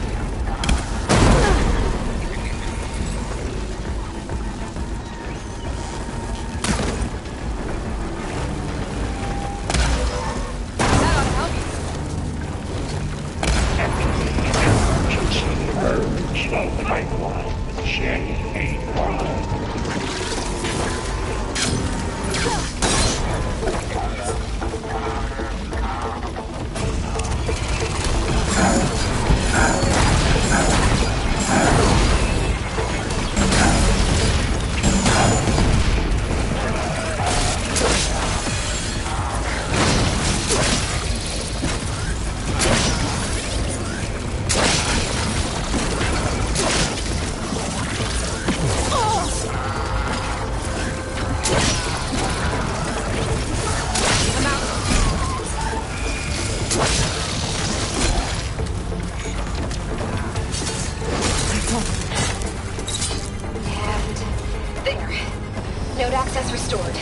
restored.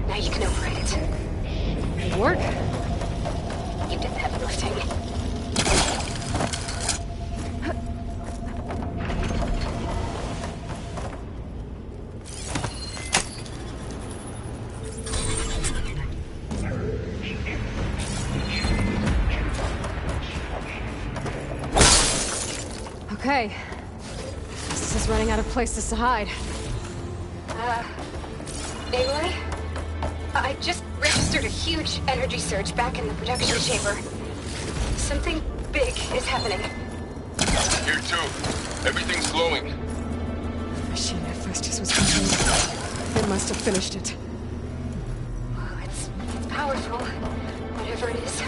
Now you can override it. Good work. You did the heavy lifting. Okay. This is running out of places to hide. Aloy? I just registered a huge energy surge back in the production chamber. Something big is happening. Here too. Everything's glowing. The machine Hephaestus was contained. It must have finished it. Well, it's powerful. Whatever it is.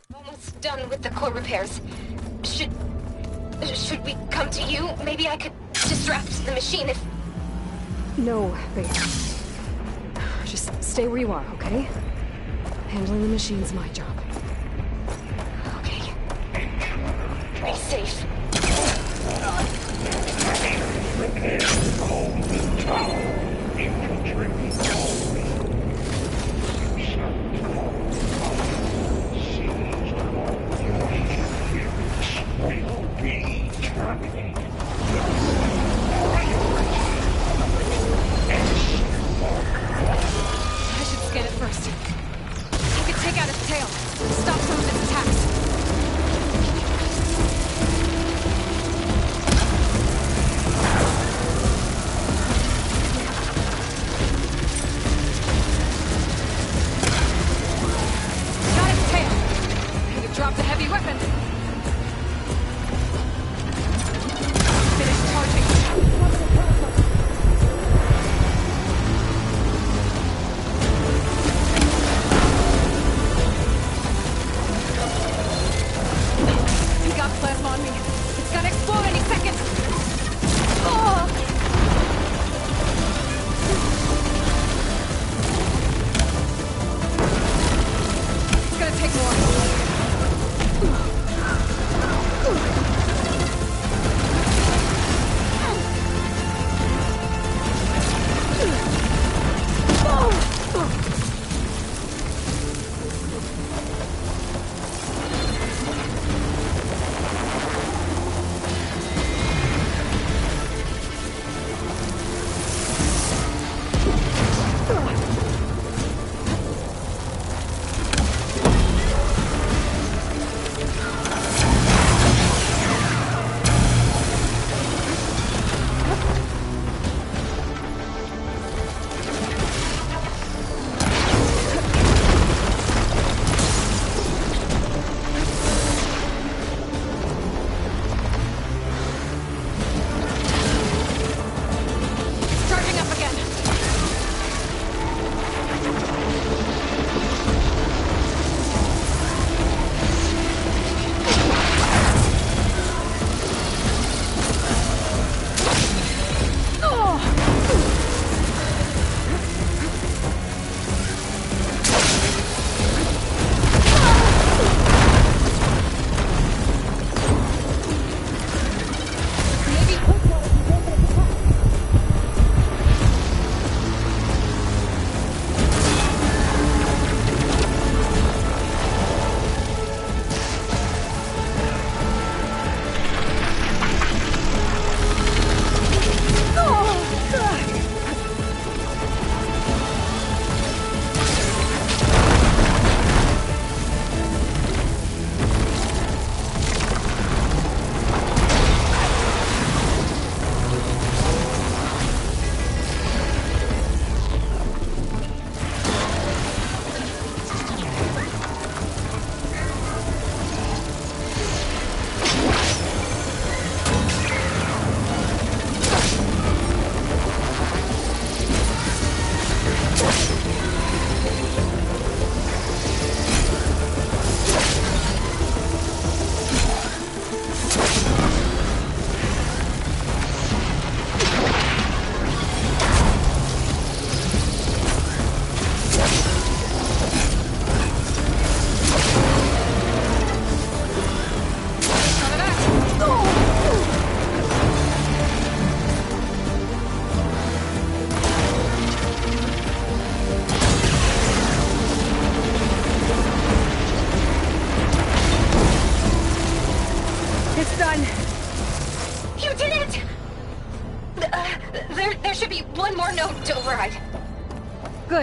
I'm almost done with the core repairs. Should we come to you? Maybe I could disrupt the machine if... No, babe. Just stay where you are, okay? Handling the machine's my job. Okay. Be safe. I should scan it first. You could take out its tail. Stop some of its attacks. Got its tail. And it dropped a heavy weapon. Finish charging. He got plasma on me. It's gonna explode any second. Oh! It's gonna take more.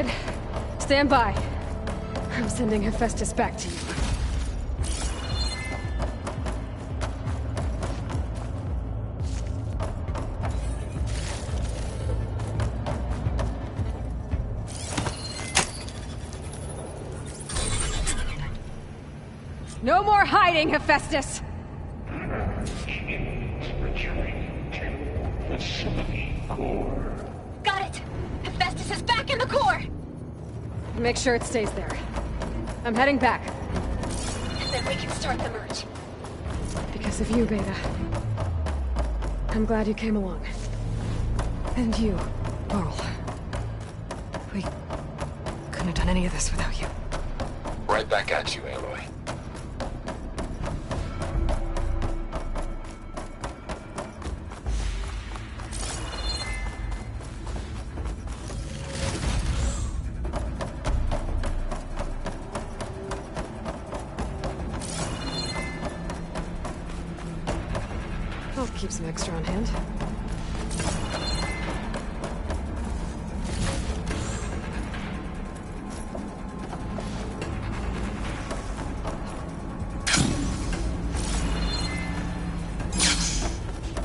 good. Stand by. I'm sending Hephaestus back to you. No more hiding, Hephaestus! Got it! Hephaestus is back in the core! Make sure it stays there. I'm heading back. And then we can start the merge. Because of you, Beta. I'm glad you came along. And you, Varl. We couldn't have done any of this without you. Right back at you, Aloy. I'll keep some extra on hand.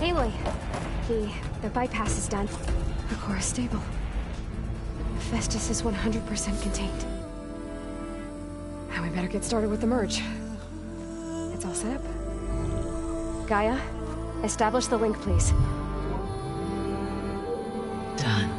Aloy, the bypass is done. The core is stable. Hephaestus is 100% contained. Now we better get started with the merge. It's all set up. Gaia, establish the link, please. Done.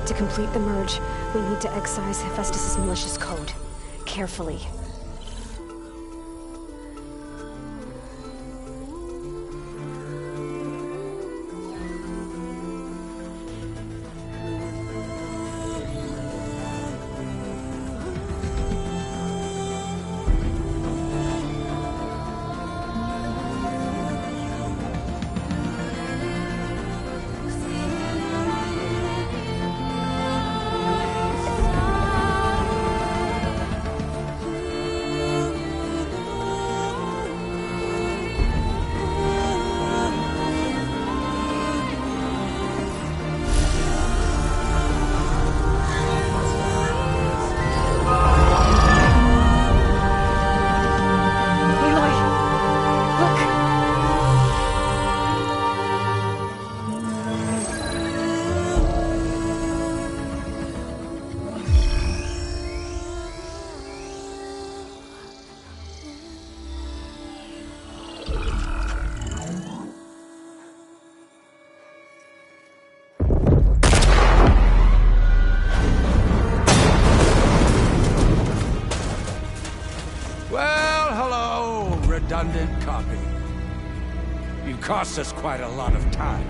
To complete the merge, we need to excise Hephaestus' malicious code. Carefully. Redundant copy. It costs us quite a lot of time.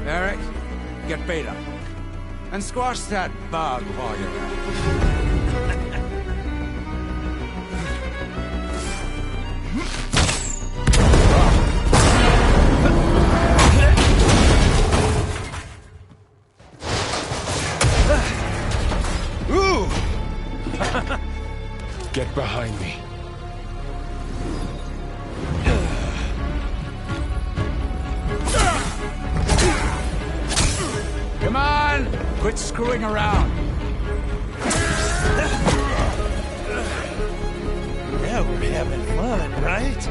Eric, get Beta. And squash that bug while you're at it. Get behind me. Come on! Quit screwing around. Now we're having fun, right?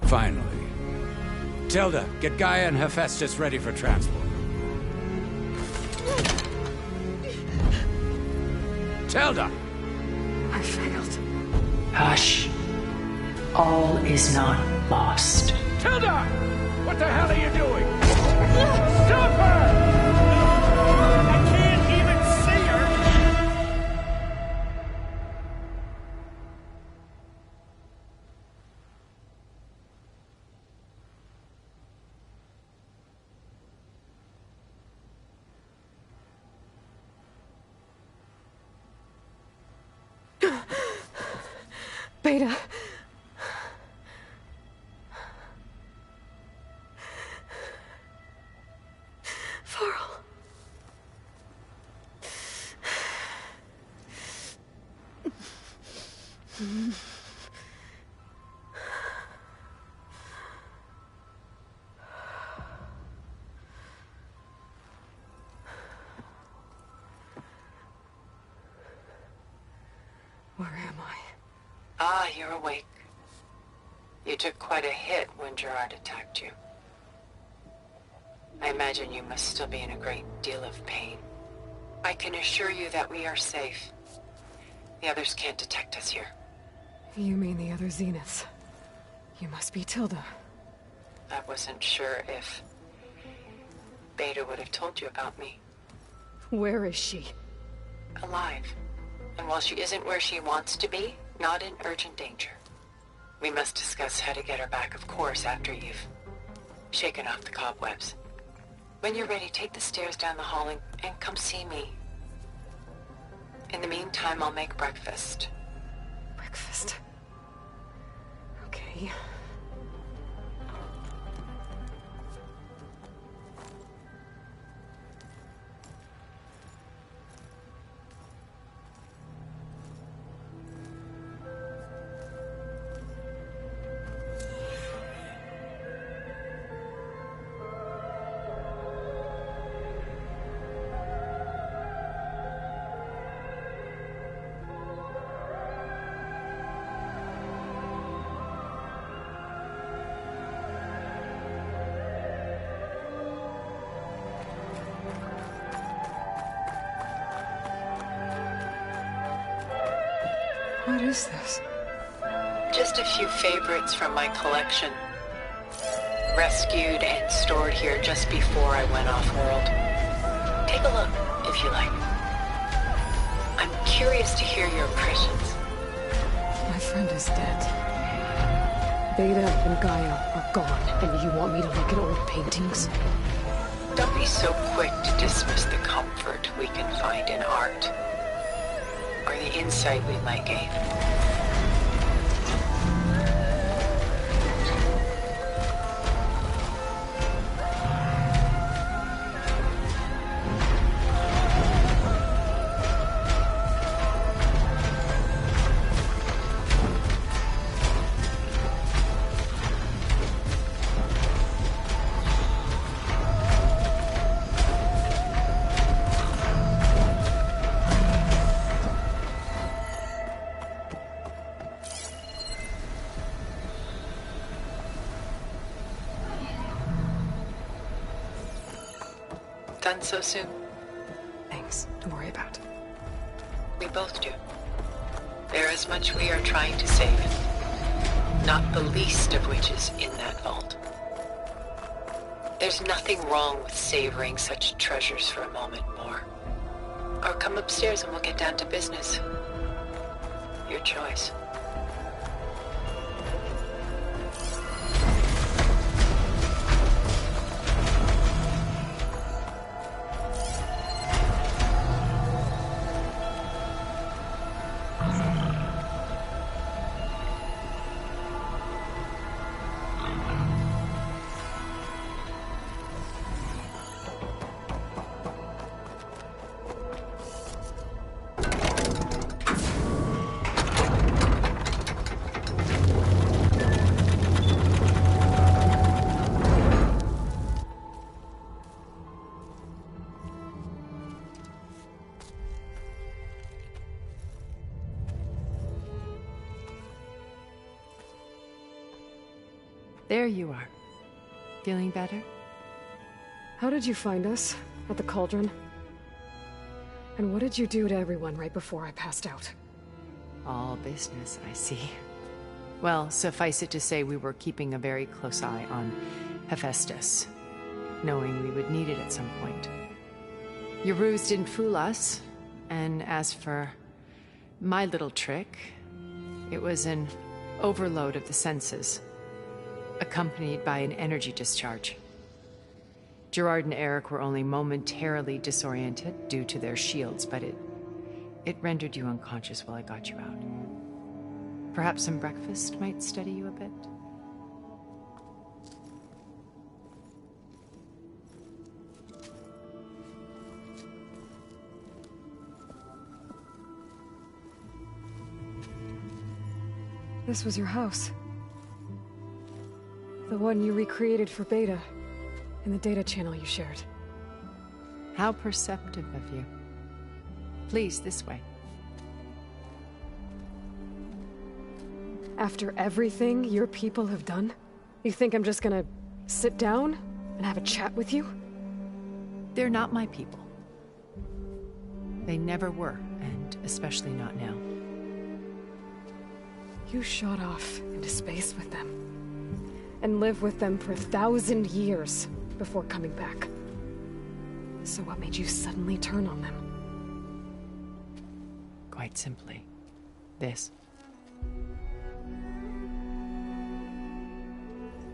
Finally. Tilda, get Gaia and Hephaestus ready for transport. Tilda! I failed. Hush. All is not lost. Tilda! What the hell are you doing? Stop her! I can't even see her! Beta. Varl. Where am I? Ah, you're awake. You took quite a hit when Gerard attacked you. I imagine you must still be in a great deal of pain. I can assure you that we are safe. The others can't detect us here. You mean the other Zeniths? You must be Tilda. I wasn't sure if Beta would have told you about me. Where is she? Alive. And while she isn't where she wants to be, not in urgent danger. We must discuss how to get her back, of course, after you've shaken off the cobwebs. When you're ready, take the stairs down the hall and come see me. In the meantime, I'll make breakfast. Breakfast? Okay. What is this? Just a few favorites from my collection. Rescued and stored here just before I went off-world. Take a look, if you like. I'm curious to hear your impressions. My friend is dead. Beta and Gaia are gone, and you want me to look at old paintings? Don't be so quick to dismiss the comfort we can find in art. Or the insight we might gain. Done so soon? Thanks. Don't worry about it. We both do. There is much we are trying to save, not the least of which is in that vault. There's nothing wrong with savoring such treasures for a moment more. Or come upstairs and we'll get down to business. Your choice. There you are. Feeling better? How did you find us? At the cauldron? And what did you do to everyone right before I passed out? All business, I see. Well, suffice it to say we were keeping a very close eye on Hephaestus, knowing we would need it at some point. Your ruse didn't fool us, and as for my little trick, it was an overload of the senses, accompanied by an energy discharge. Gerard and Eric were only momentarily disoriented due to their shields, but it rendered you unconscious while I got you out. Perhaps some breakfast might steady you a bit? This was your house. The one you recreated for Beta, in the data channel you shared. How perceptive of you. Please, this way. After everything your people have done, you think I'm just gonna sit down and have a chat with you? They're not my people. They never were, and especially not now. You shot off into space with them, and lived with them for 1,000 years before coming back. So what made you suddenly turn on them? Quite simply, this.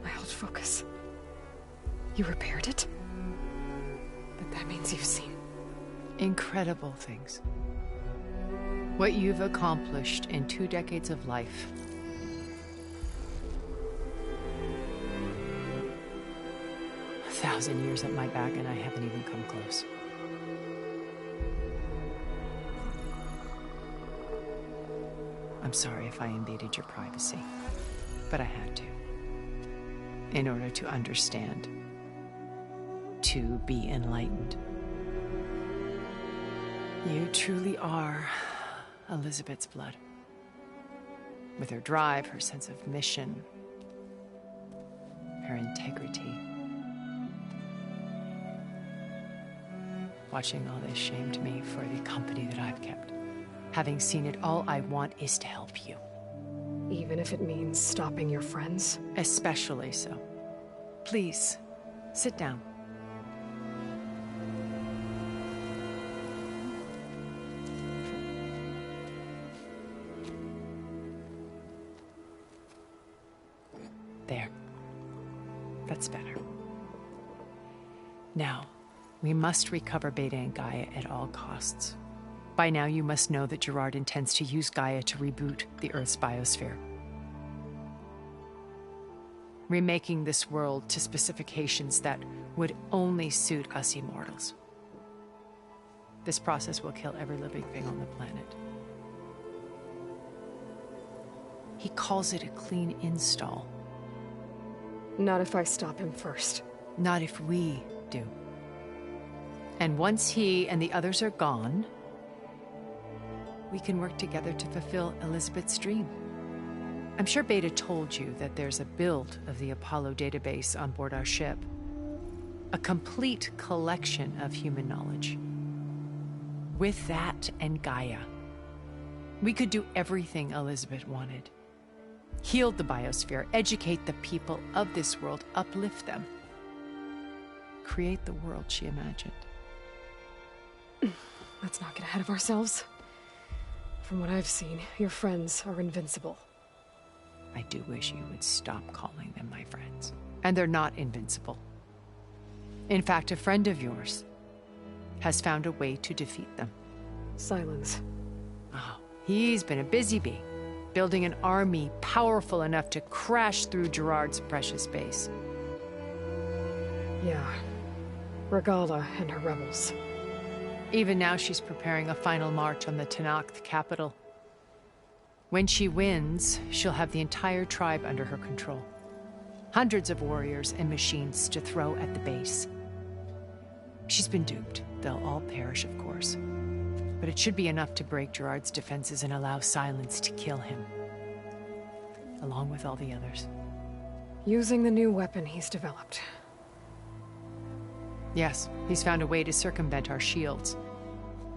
My old focus. You repaired it? But that means you've seen incredible things. What you've accomplished in 2 decades of life. A 1,000 years at my back, and I haven't even come close. I'm sorry if I invaded your privacy, but I had to. In order to understand. To be enlightened. You truly are Elizabeth's blood. With her drive, her sense of mission, her integrity. Watching all this shamed me for the company that I've kept. Having seen it, all I want is to help you. Even if it means stopping your friends? Especially so. Please, sit down. There. That's better. Now, we must recover Beta and Gaia at all costs. By now, you must know that Gerard intends to use Gaia to reboot the Earth's biosphere. Remaking this world to specifications that would only suit us immortals. This process will kill every living thing on the planet. He calls it a clean install. Not if I stop him first. Not if we do. And once he and the others are gone, we can work together to fulfill Elizabeth's dream. I'm sure Beta told you that there's a build of the Apollo database on board our ship. A complete collection of human knowledge. With that and Gaia, we could do everything Elizabeth wanted. Heal the biosphere, educate the people of this world, uplift them. Create the world she imagined. Let's not get ahead of ourselves. From what I've seen, your friends are invincible. I do wish you would stop calling them my friends. And they're not invincible. In fact, a friend of yours has found a way to defeat them. Silence. Oh, he's been a busy bee, building an army powerful enough to crash through Gerard's precious base. Yeah. Regala and her rebels. Even now, she's preparing a final march on the Tenakth capital. When she wins, she'll have the entire tribe under her control. Hundreds of warriors and machines to throw at the base. She's been duped. They'll all perish, of course. But it should be enough to break Gerard's defenses and allow Silence to kill him. Along with all the others. Using the new weapon he's developed. Yes, he's found a way to circumvent our shields.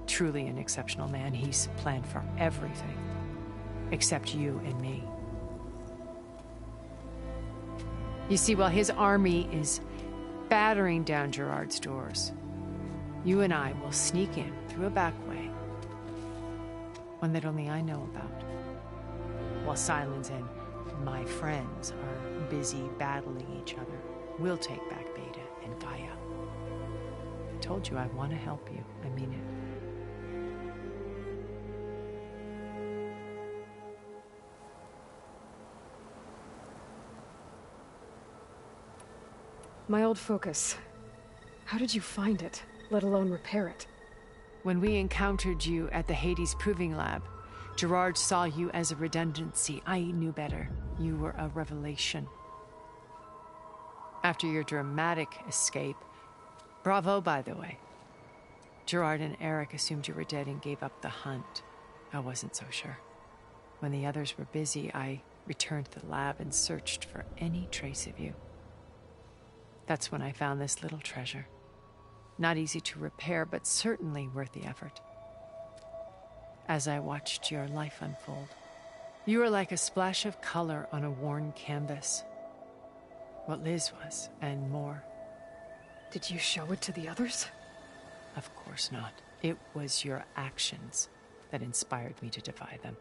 Truly an exceptional man. He's planned for everything. Except you and me. You see, while his army is battering down Gerard's doors, you and I will sneak in through a back way, one that only I know about, while Sylens and my friends are busy battling each other. We'll take back Beta and Gaia. I told you I want to help you. I mean it. My old focus. How did you find it, let alone repair it? When we encountered you at the Hades Proving Lab, Gerard saw you as a redundancy. I knew better. You were a revelation. After your dramatic escape, bravo, by the way, Gerard and Eric assumed you were dead and gave up the hunt. I wasn't so sure. When the others were busy, I returned to the lab and searched for any trace of you. That's when I found this little treasure. Not easy to repair, but certainly worth the effort. As I watched your life unfold, you were like a splash of color on a worn canvas. What Liz was, and more. Did you show it to the others? Of course not. It was your actions that inspired me to defy them.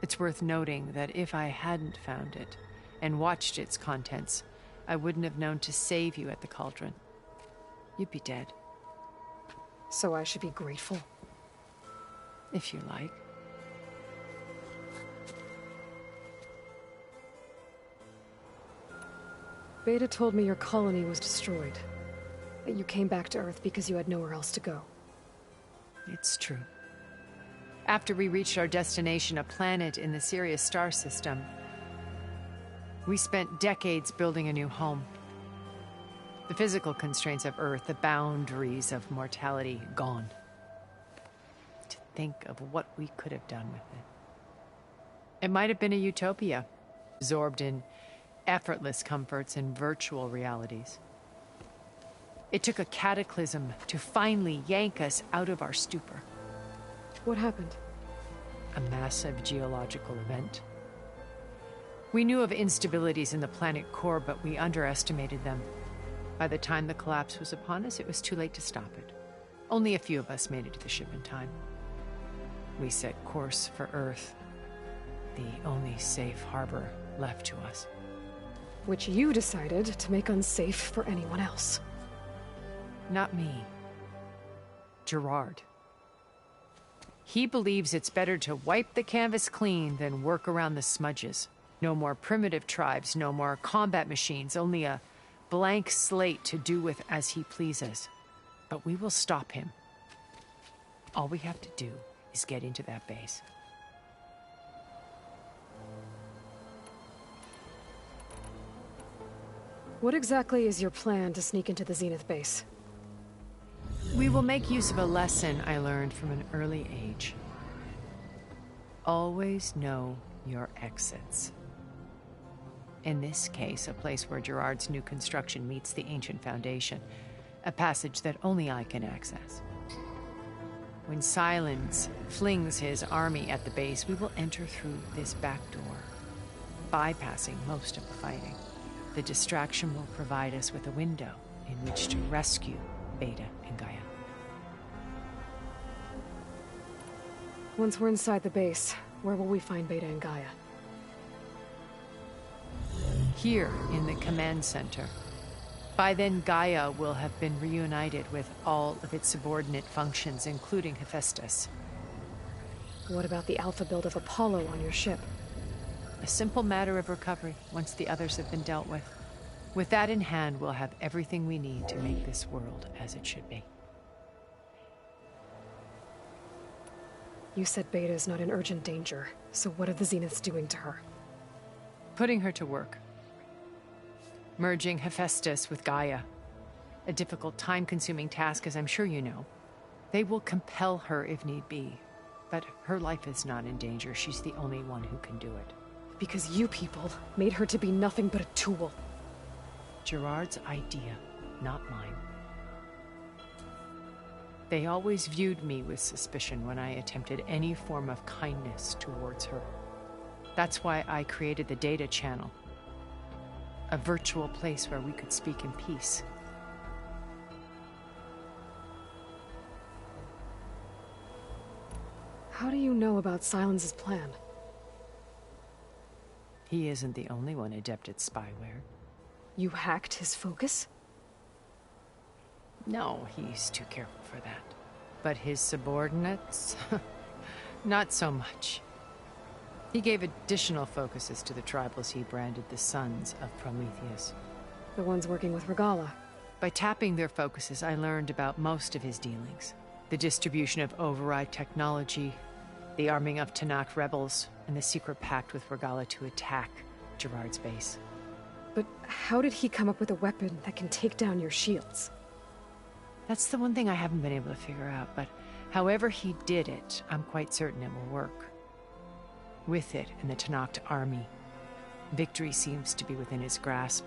It's worth noting that if I hadn't found it and watched its contents, I wouldn't have known to save you at the Cauldron. You'd be dead. So I should be grateful? If you like. Beta told me your colony was destroyed. That you came back to Earth because you had nowhere else to go. It's true. After we reached our destination, a planet in the Sirius star system, we spent decades building a new home. The physical constraints of Earth, the boundaries of mortality, gone. To think of what we could have done with it. It might have been a utopia, absorbed in effortless comforts and virtual realities. It took a cataclysm to finally yank us out of our stupor. What happened? A massive geological event. We knew of instabilities in the planet core, but we underestimated them. By the time the collapse was upon us, it was too late to stop it. Only a few of us made it to the ship in time. We set course for Earth, the only safe harbor left to us. Which you decided to make unsafe for anyone else. Not me. Gerard. He believes it's better to wipe the canvas clean than work around the smudges. No more primitive tribes, no more combat machines, only a blank slate to do with as he pleases. But we will stop him. All we have to do is get into that base. What exactly is your plan to sneak into the Zenith base? We will make use of a lesson I learned from an early age. Always know your exits. In this case, a place where Gerard's new construction meets the ancient foundation, a passage that only I can access. When Sylens flings his army at the base, we will enter through this back door, bypassing most of the fighting. The distraction will provide us with a window in which to rescue Beta and Gaia. Once we're inside the base, where will we find Beta and Gaia? Here in the command center. By then, Gaia will have been reunited with all of its subordinate functions, including Hephaestus. What about the alpha build of Apollo on your ship? A simple matter of recovery once the others have been dealt with. With that in hand, we'll have everything we need to make this world as it should be. You said Beta is not in urgent danger, so what are the Zeniths doing to her? Putting her to work. Merging Hephaestus with Gaia. A difficult, time-consuming task, as I'm sure you know. They will compel her if need be, but her life is not in danger. She's the only one who can do it. Because you people made her to be nothing but a tool. Gerard's idea, not mine. They always viewed me with suspicion when I attempted any form of kindness towards her. That's why I created the data channel. A virtual place where we could speak in peace. How do you know about Silence's plan? He isn't the only one adept at spyware. You hacked his focus? No, he's too careful for that. But his subordinates? Not so much. He gave additional focuses to the tribals he branded the Sons of Prometheus. The ones working with Regalla. By tapping their focuses, I learned about most of his dealings. The distribution of override technology, the arming of Tanakh rebels, and the secret pact with Regalla to attack Gerard's base. But how did he come up with a weapon that can take down your shields? That's the one thing I haven't been able to figure out, but however he did it, I'm quite certain it will work. With it and the Tanakh army, victory seems to be within his grasp.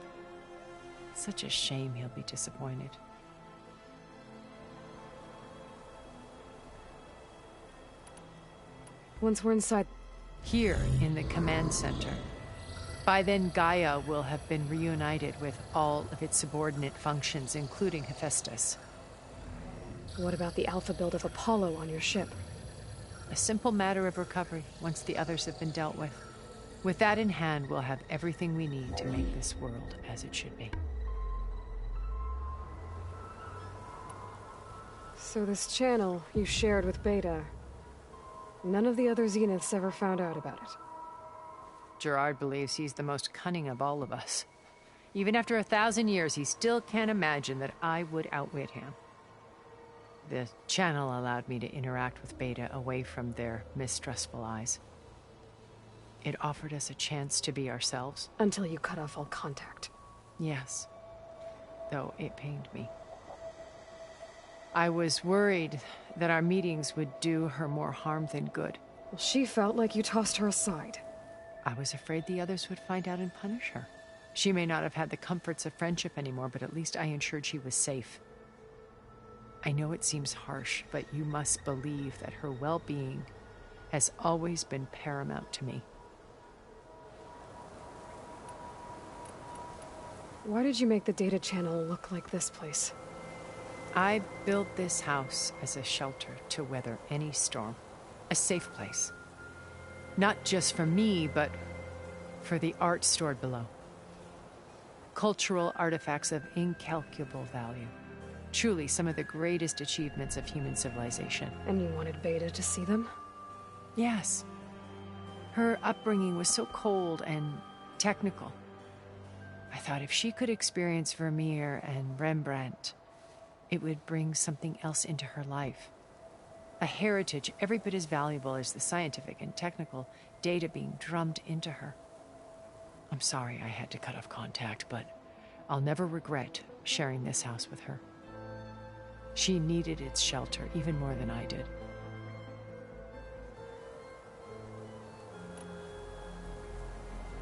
Such a shame he'll be disappointed. Once we're inside... Here, in the command center. By then, Gaia will have been reunited with all of its subordinate functions, including Hephaestus. What about the alpha build of Apollo on your ship? A simple matter of recovery, once the others have been dealt with. With that in hand, we'll have everything we need to make this world as it should be. So this channel you shared with Beta, none of the other Zeniths ever found out about it? Gerard believes he's the most cunning of all of us. Even after 1,000 years, he still can't imagine that I would outwit him. The channel allowed me to interact with Beta away from their mistrustful eyes. It offered us a chance to be ourselves. Until you cut off all contact. Yes. Though it pained me. I was worried that our meetings would do her more harm than good. Well, she felt like you tossed her aside. I was afraid the others would find out and punish her. She may not have had the comforts of friendship anymore, but at least I ensured she was safe. I know it seems harsh, but you must believe that her well-being has always been paramount to me. Why did you make the data channel look like this place? I built this house as a shelter to weather any storm. A safe place. Not just for me, but for the art stored below. Cultural artifacts of incalculable value. Truly some of the greatest achievements of human civilization. And you wanted Beta to see them? Yes. Her upbringing was so cold and technical. I thought if she could experience Vermeer and Rembrandt, it would bring something else into her life. A heritage every bit as valuable as the scientific and technical data being drummed into her. I'm sorry I had to cut off contact, but I'll never regret sharing this house with her. She needed its shelter even more than I did.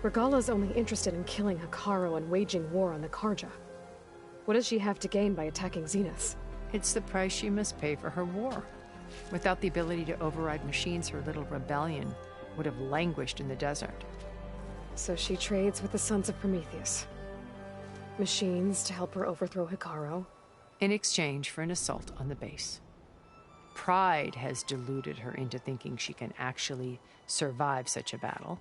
Regalla's only interested in killing Hekarro and waging war on the Karja. What does she have to gain by attacking Zeniths? It's the price she must pay for her war. Without the ability to override machines, her little rebellion would have languished in the desert. So she trades with the Sons of Prometheus. Machines to help her overthrow Hekarro. In exchange for an assault on the base. Pride has deluded her into thinking she can actually survive such a battle.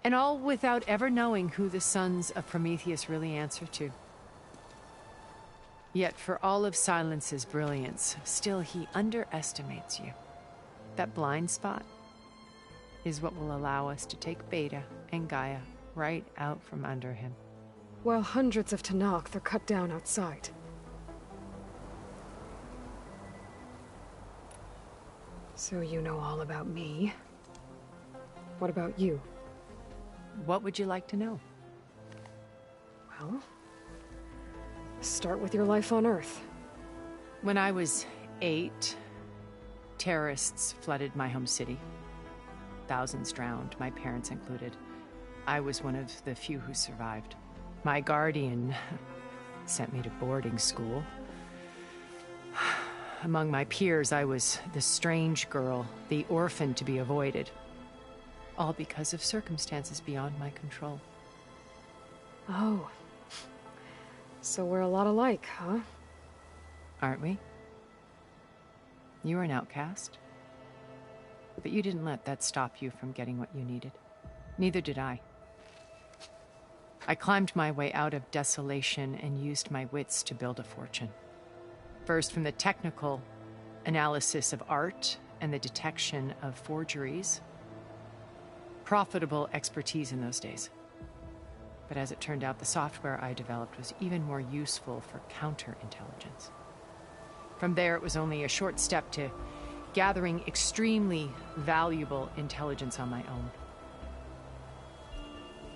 And all without ever knowing who the Sons of Prometheus really answer to. Yet for all of Silence's brilliance, still he underestimates you. That blind spot is what will allow us to take Beta and Gaia right out from under him. While hundreds of Tanakh are cut down outside. So you know all about me. What about you? What would you like to know? Well, start with your life on Earth. When I was 8, terrorists flooded my home city. Thousands drowned, my parents included. I was one of the few who survived. My guardian sent me to boarding school. Among my peers, I was the strange girl, the orphan to be avoided. All because of circumstances beyond my control. Oh. So we're a lot alike, huh? Aren't we? You were an outcast. But you didn't let that stop you from getting what you needed. Neither did I. I climbed my way out of desolation and used my wits to build a fortune. First, from the technical analysis of art and the detection of forgeries. Profitable expertise in those days. But as it turned out, the software I developed was even more useful for counterintelligence. From there, it was only a short step to gathering extremely valuable intelligence on my own.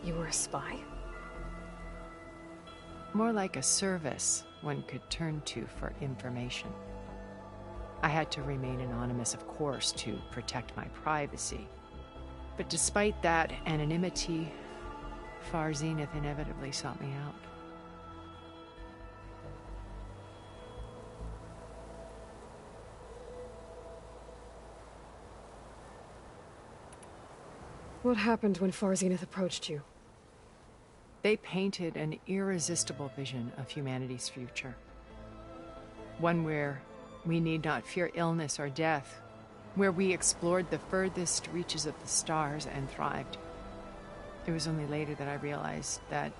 You were a spy? More like a service one could turn to for information. I had to remain anonymous, of course, to protect my privacy. But despite that anonymity, Far Zenith inevitably sought me out. What happened when Far Zenith approached you? They painted an irresistible vision of humanity's future. One where we need not fear illness or death, where we explored the furthest reaches of the stars and thrived. It was only later that I realized that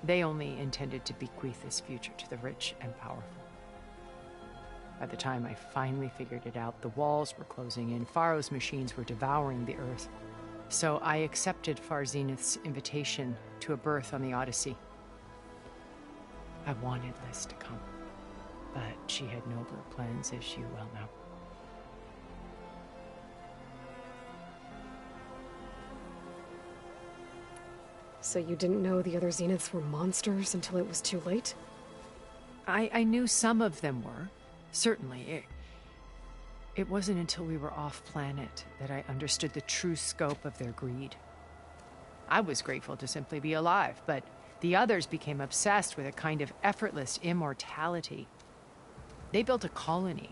they only intended to bequeath this future to the rich and powerful. By the time I finally figured it out, the walls were closing in, Pharaoh's machines were devouring the earth. So I accepted Far Zenith's invitation to a berth on the Odyssey. I wanted Liz to come, but she had nobler plans, as you well know. So you didn't know the other Zeniths were monsters until it was too late? I knew some of them were, certainly. It wasn't until we were off-planet that I understood the true scope of their greed. I was grateful to simply be alive, but the others became obsessed with a kind of effortless immortality. They built a colony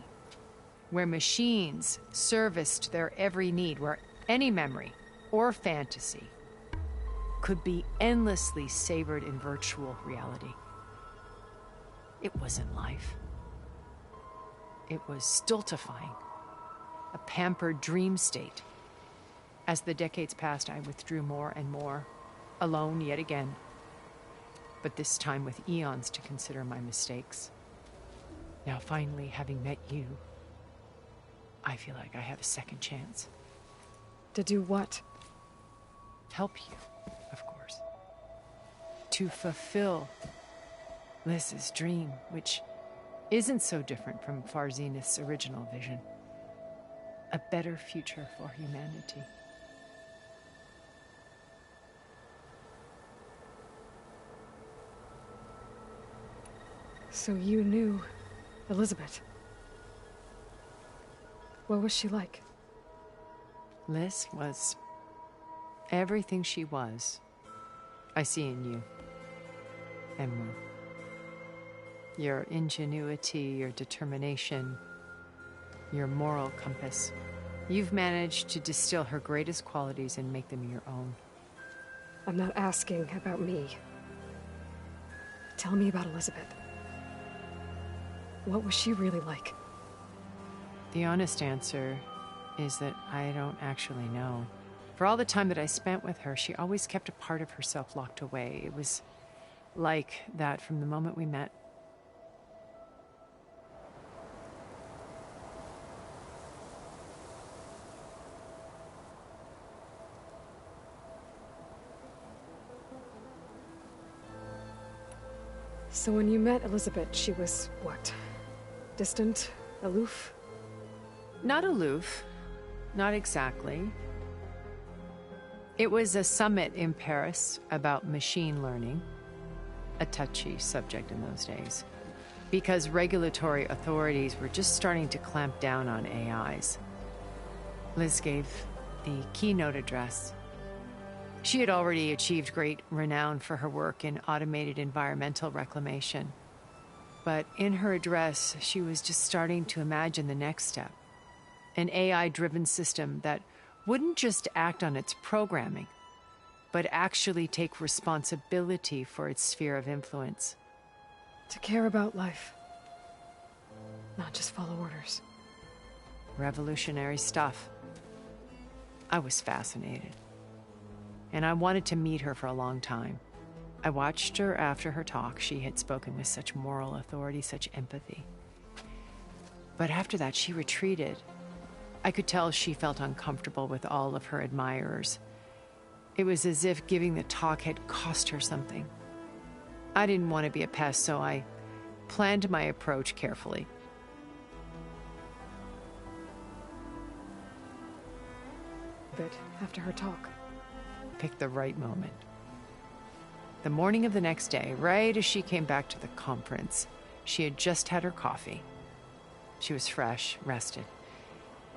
where machines serviced their every need, where any memory or fantasy could be endlessly savored in virtual reality. It wasn't life. It was stultifying. A pampered dream state. As the decades passed, I withdrew more and more, alone yet again, but this time with eons to consider my mistakes. Now finally, having met you, I feel like I have a second chance. To do what? Help you, of course. To fulfill Liz's dream, which isn't so different from Far Zenith's original vision. A better future for humanity. So you knew Elizabeth. What was she like? Liz was everything she was. I see in you. And more. Your ingenuity, your determination, your moral compass. You've managed to distill her greatest qualities and make them your own. I'm not asking about me. Tell me about Elizabeth. What was she really like? The honest answer is that I don't actually know. For all the time that I spent with her, she always kept a part of herself locked away. It was like that from the moment we met. So when you met Elizabeth, she was what? Distant? Aloof? Not aloof. Not exactly. It was a summit in Paris about machine learning. A touchy subject in those days. Because regulatory authorities were just starting to clamp down on AIs. Liz gave the keynote address. She had already achieved great renown for her work in automated environmental reclamation. But in her address, she was just starting to imagine the next step. An AI-driven system that wouldn't just act on its programming, but actually take responsibility for its sphere of influence. To care about life. Not just follow orders. Revolutionary stuff. I was fascinated. And I wanted to meet her for a long time. I watched her after her talk. She had spoken with such moral authority, such empathy. But after that, she retreated. I could tell she felt uncomfortable with all of her admirers. It was as if giving the talk had cost her something. I didn't want to be a pest, so I planned my approach carefully. Bit after her talk. Picked the right moment. The morning of the next day, right as she came back to the conference, she had just had her coffee. She was fresh, rested.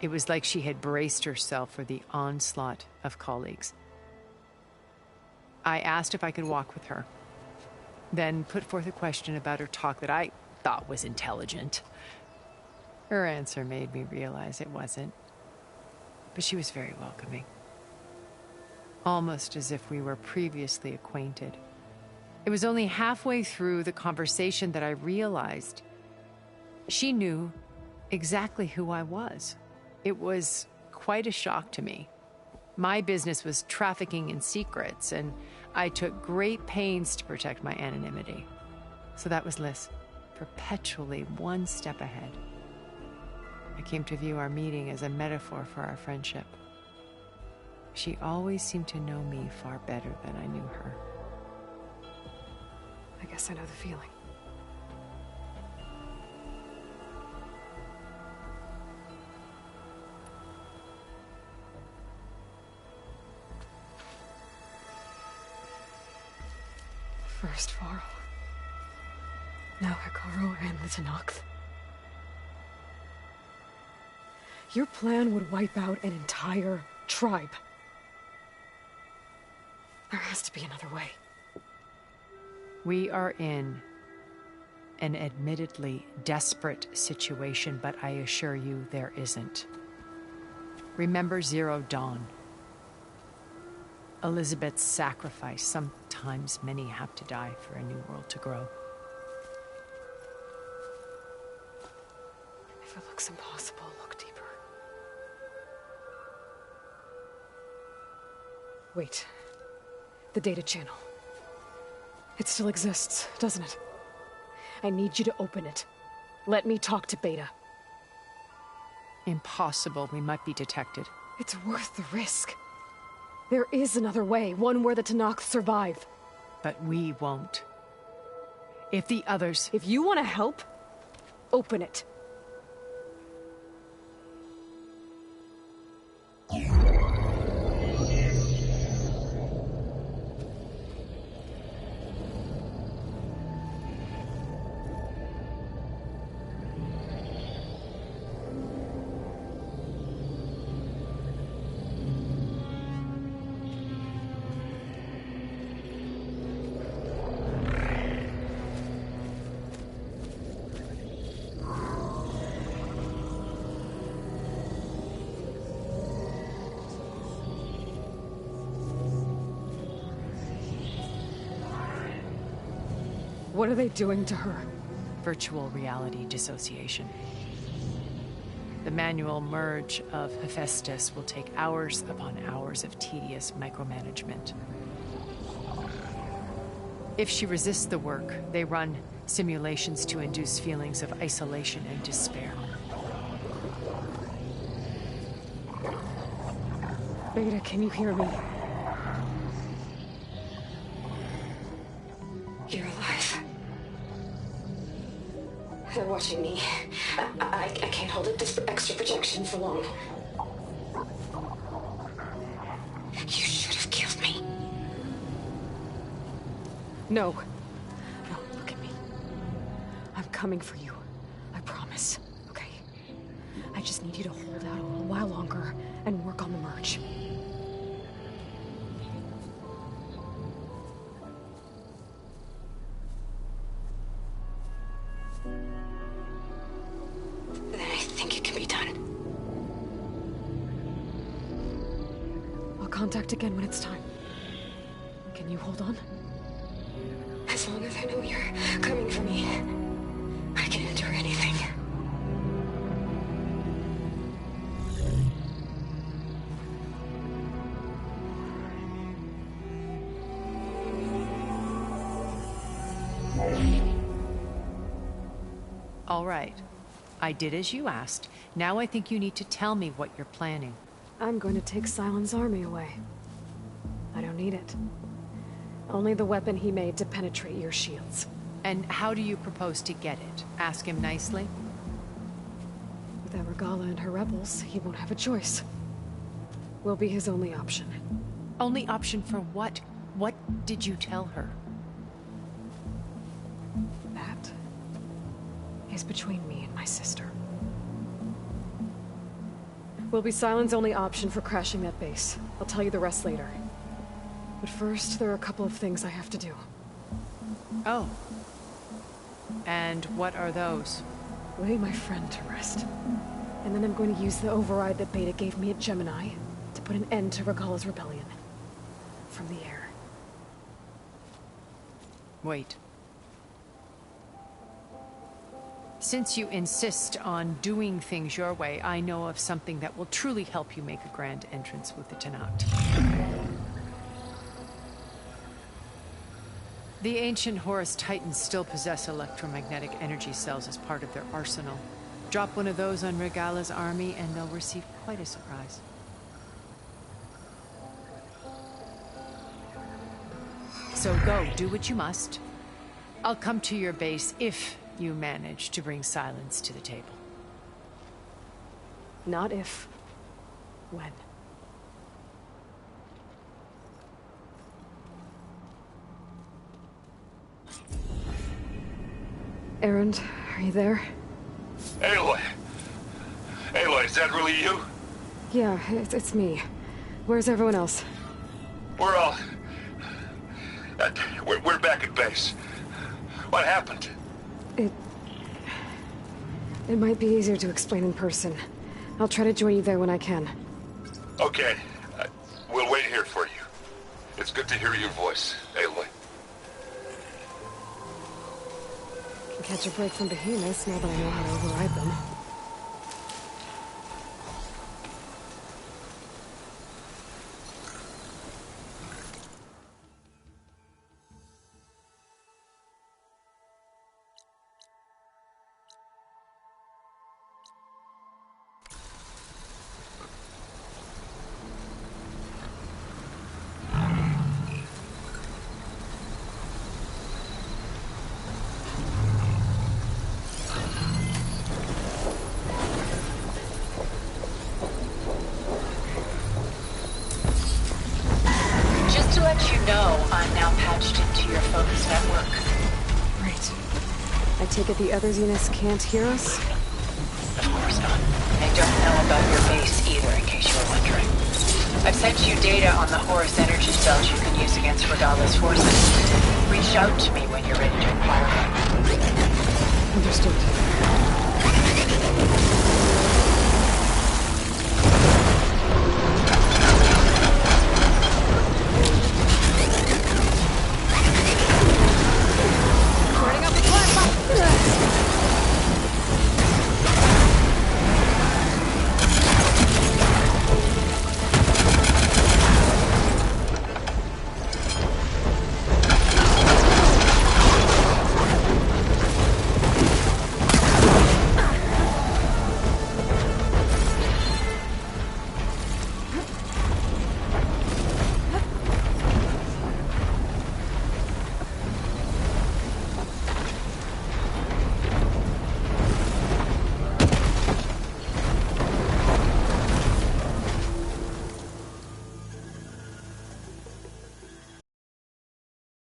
It was like she had braced herself for the onslaught of colleagues. I asked if I could walk with her, then put forth a question about her talk that I thought was intelligent. Her answer made me realize it wasn't, but she was very welcoming. Almost as if we were previously acquainted. It was only halfway through the conversation that I realized she knew exactly who I was. It was quite a shock to me. My business was trafficking in secrets, and I took great pains to protect my anonymity. So that was Liz, perpetually one step ahead. I came to view our meeting as a metaphor for our friendship. She always seemed to know me far better than I knew her. I guess I know the feeling. First Varl. Now Hekarro and the Tenakth. Your plan would wipe out an entire tribe. There has to be another way. We are in an admittedly desperate situation, but I assure you there isn't. Remember Zero Dawn. Elizabeth's sacrifice. Sometimes many have to die for a new world to grow. If it looks impossible, look deeper. Wait. The data channel. It still exists, doesn't it? I need you to open it. Let me talk to Beta. Impossible. We might be detected. It's worth the risk. There is another way, one where the Tenakth survive. But we won't. If the others... If you want to help, open it. What are they doing to her? Virtual reality dissociation. The manual merge of Hephaestus will take hours upon hours of tedious micromanagement. If she resists the work, they run simulations to induce feelings of isolation and despair. Beta, can you hear me? You're alive. They're watching me. I can't hold up this extra projection for long. You should have killed me. No. No, look at me. I'm coming for you. I promise. Okay? I just need you to hold out a little while longer and work on the merge. Then I think it can be done. I'll contact again when it's time. Can you hold on? As long as I know you're coming for me, I can endure anything. All right. I did as you asked. Now I think you need to tell me what you're planning. I'm going to take Sylens' army away. I don't need it. Only the weapon he made to penetrate your shields. And how do you propose to get it? Ask him nicely? Without Regalla and her rebels, he won't have a choice. We'll be his only option. Only option for what? What did you tell her? That is between me and my sister. Will be Sylens' only option for crashing that base. I'll tell you the rest later. But first, there are a couple of things I have to do. Oh. And what are those? Lay my friend to rest. And then I'm going to use the override that Beta gave me at Gemini to put an end to Regalla's rebellion. From the air. Wait. Since you insist on doing things your way, I know of something that will truly help you make a grand entrance with the Tenakth. The ancient Horus Titans still possess electromagnetic energy cells as part of their arsenal. Drop one of those on Regalla's army and they'll receive quite a surprise. So go, do what you must. I'll come to your base if you manage to bring Sylens to the table. Not if. When. Erend, are you there? Aloy! Aloy, is that really you? Yeah, it's me. Where's everyone else? We're all... we're back at base. What happened? It might be easier to explain in person. I'll try to join you there when I can. Okay. We'll wait here for you. It's good to hear your voice, Aloy. Can catch a break from behemoths now that I know how to override them. Take it the other Zeniths can't hear us? Of course not. They don't know about your base either, in case you were wondering. I've sent you data on the Horus energy cells you can use against Regalla's forces. Reach out to me when you're ready to acquire them. Understood.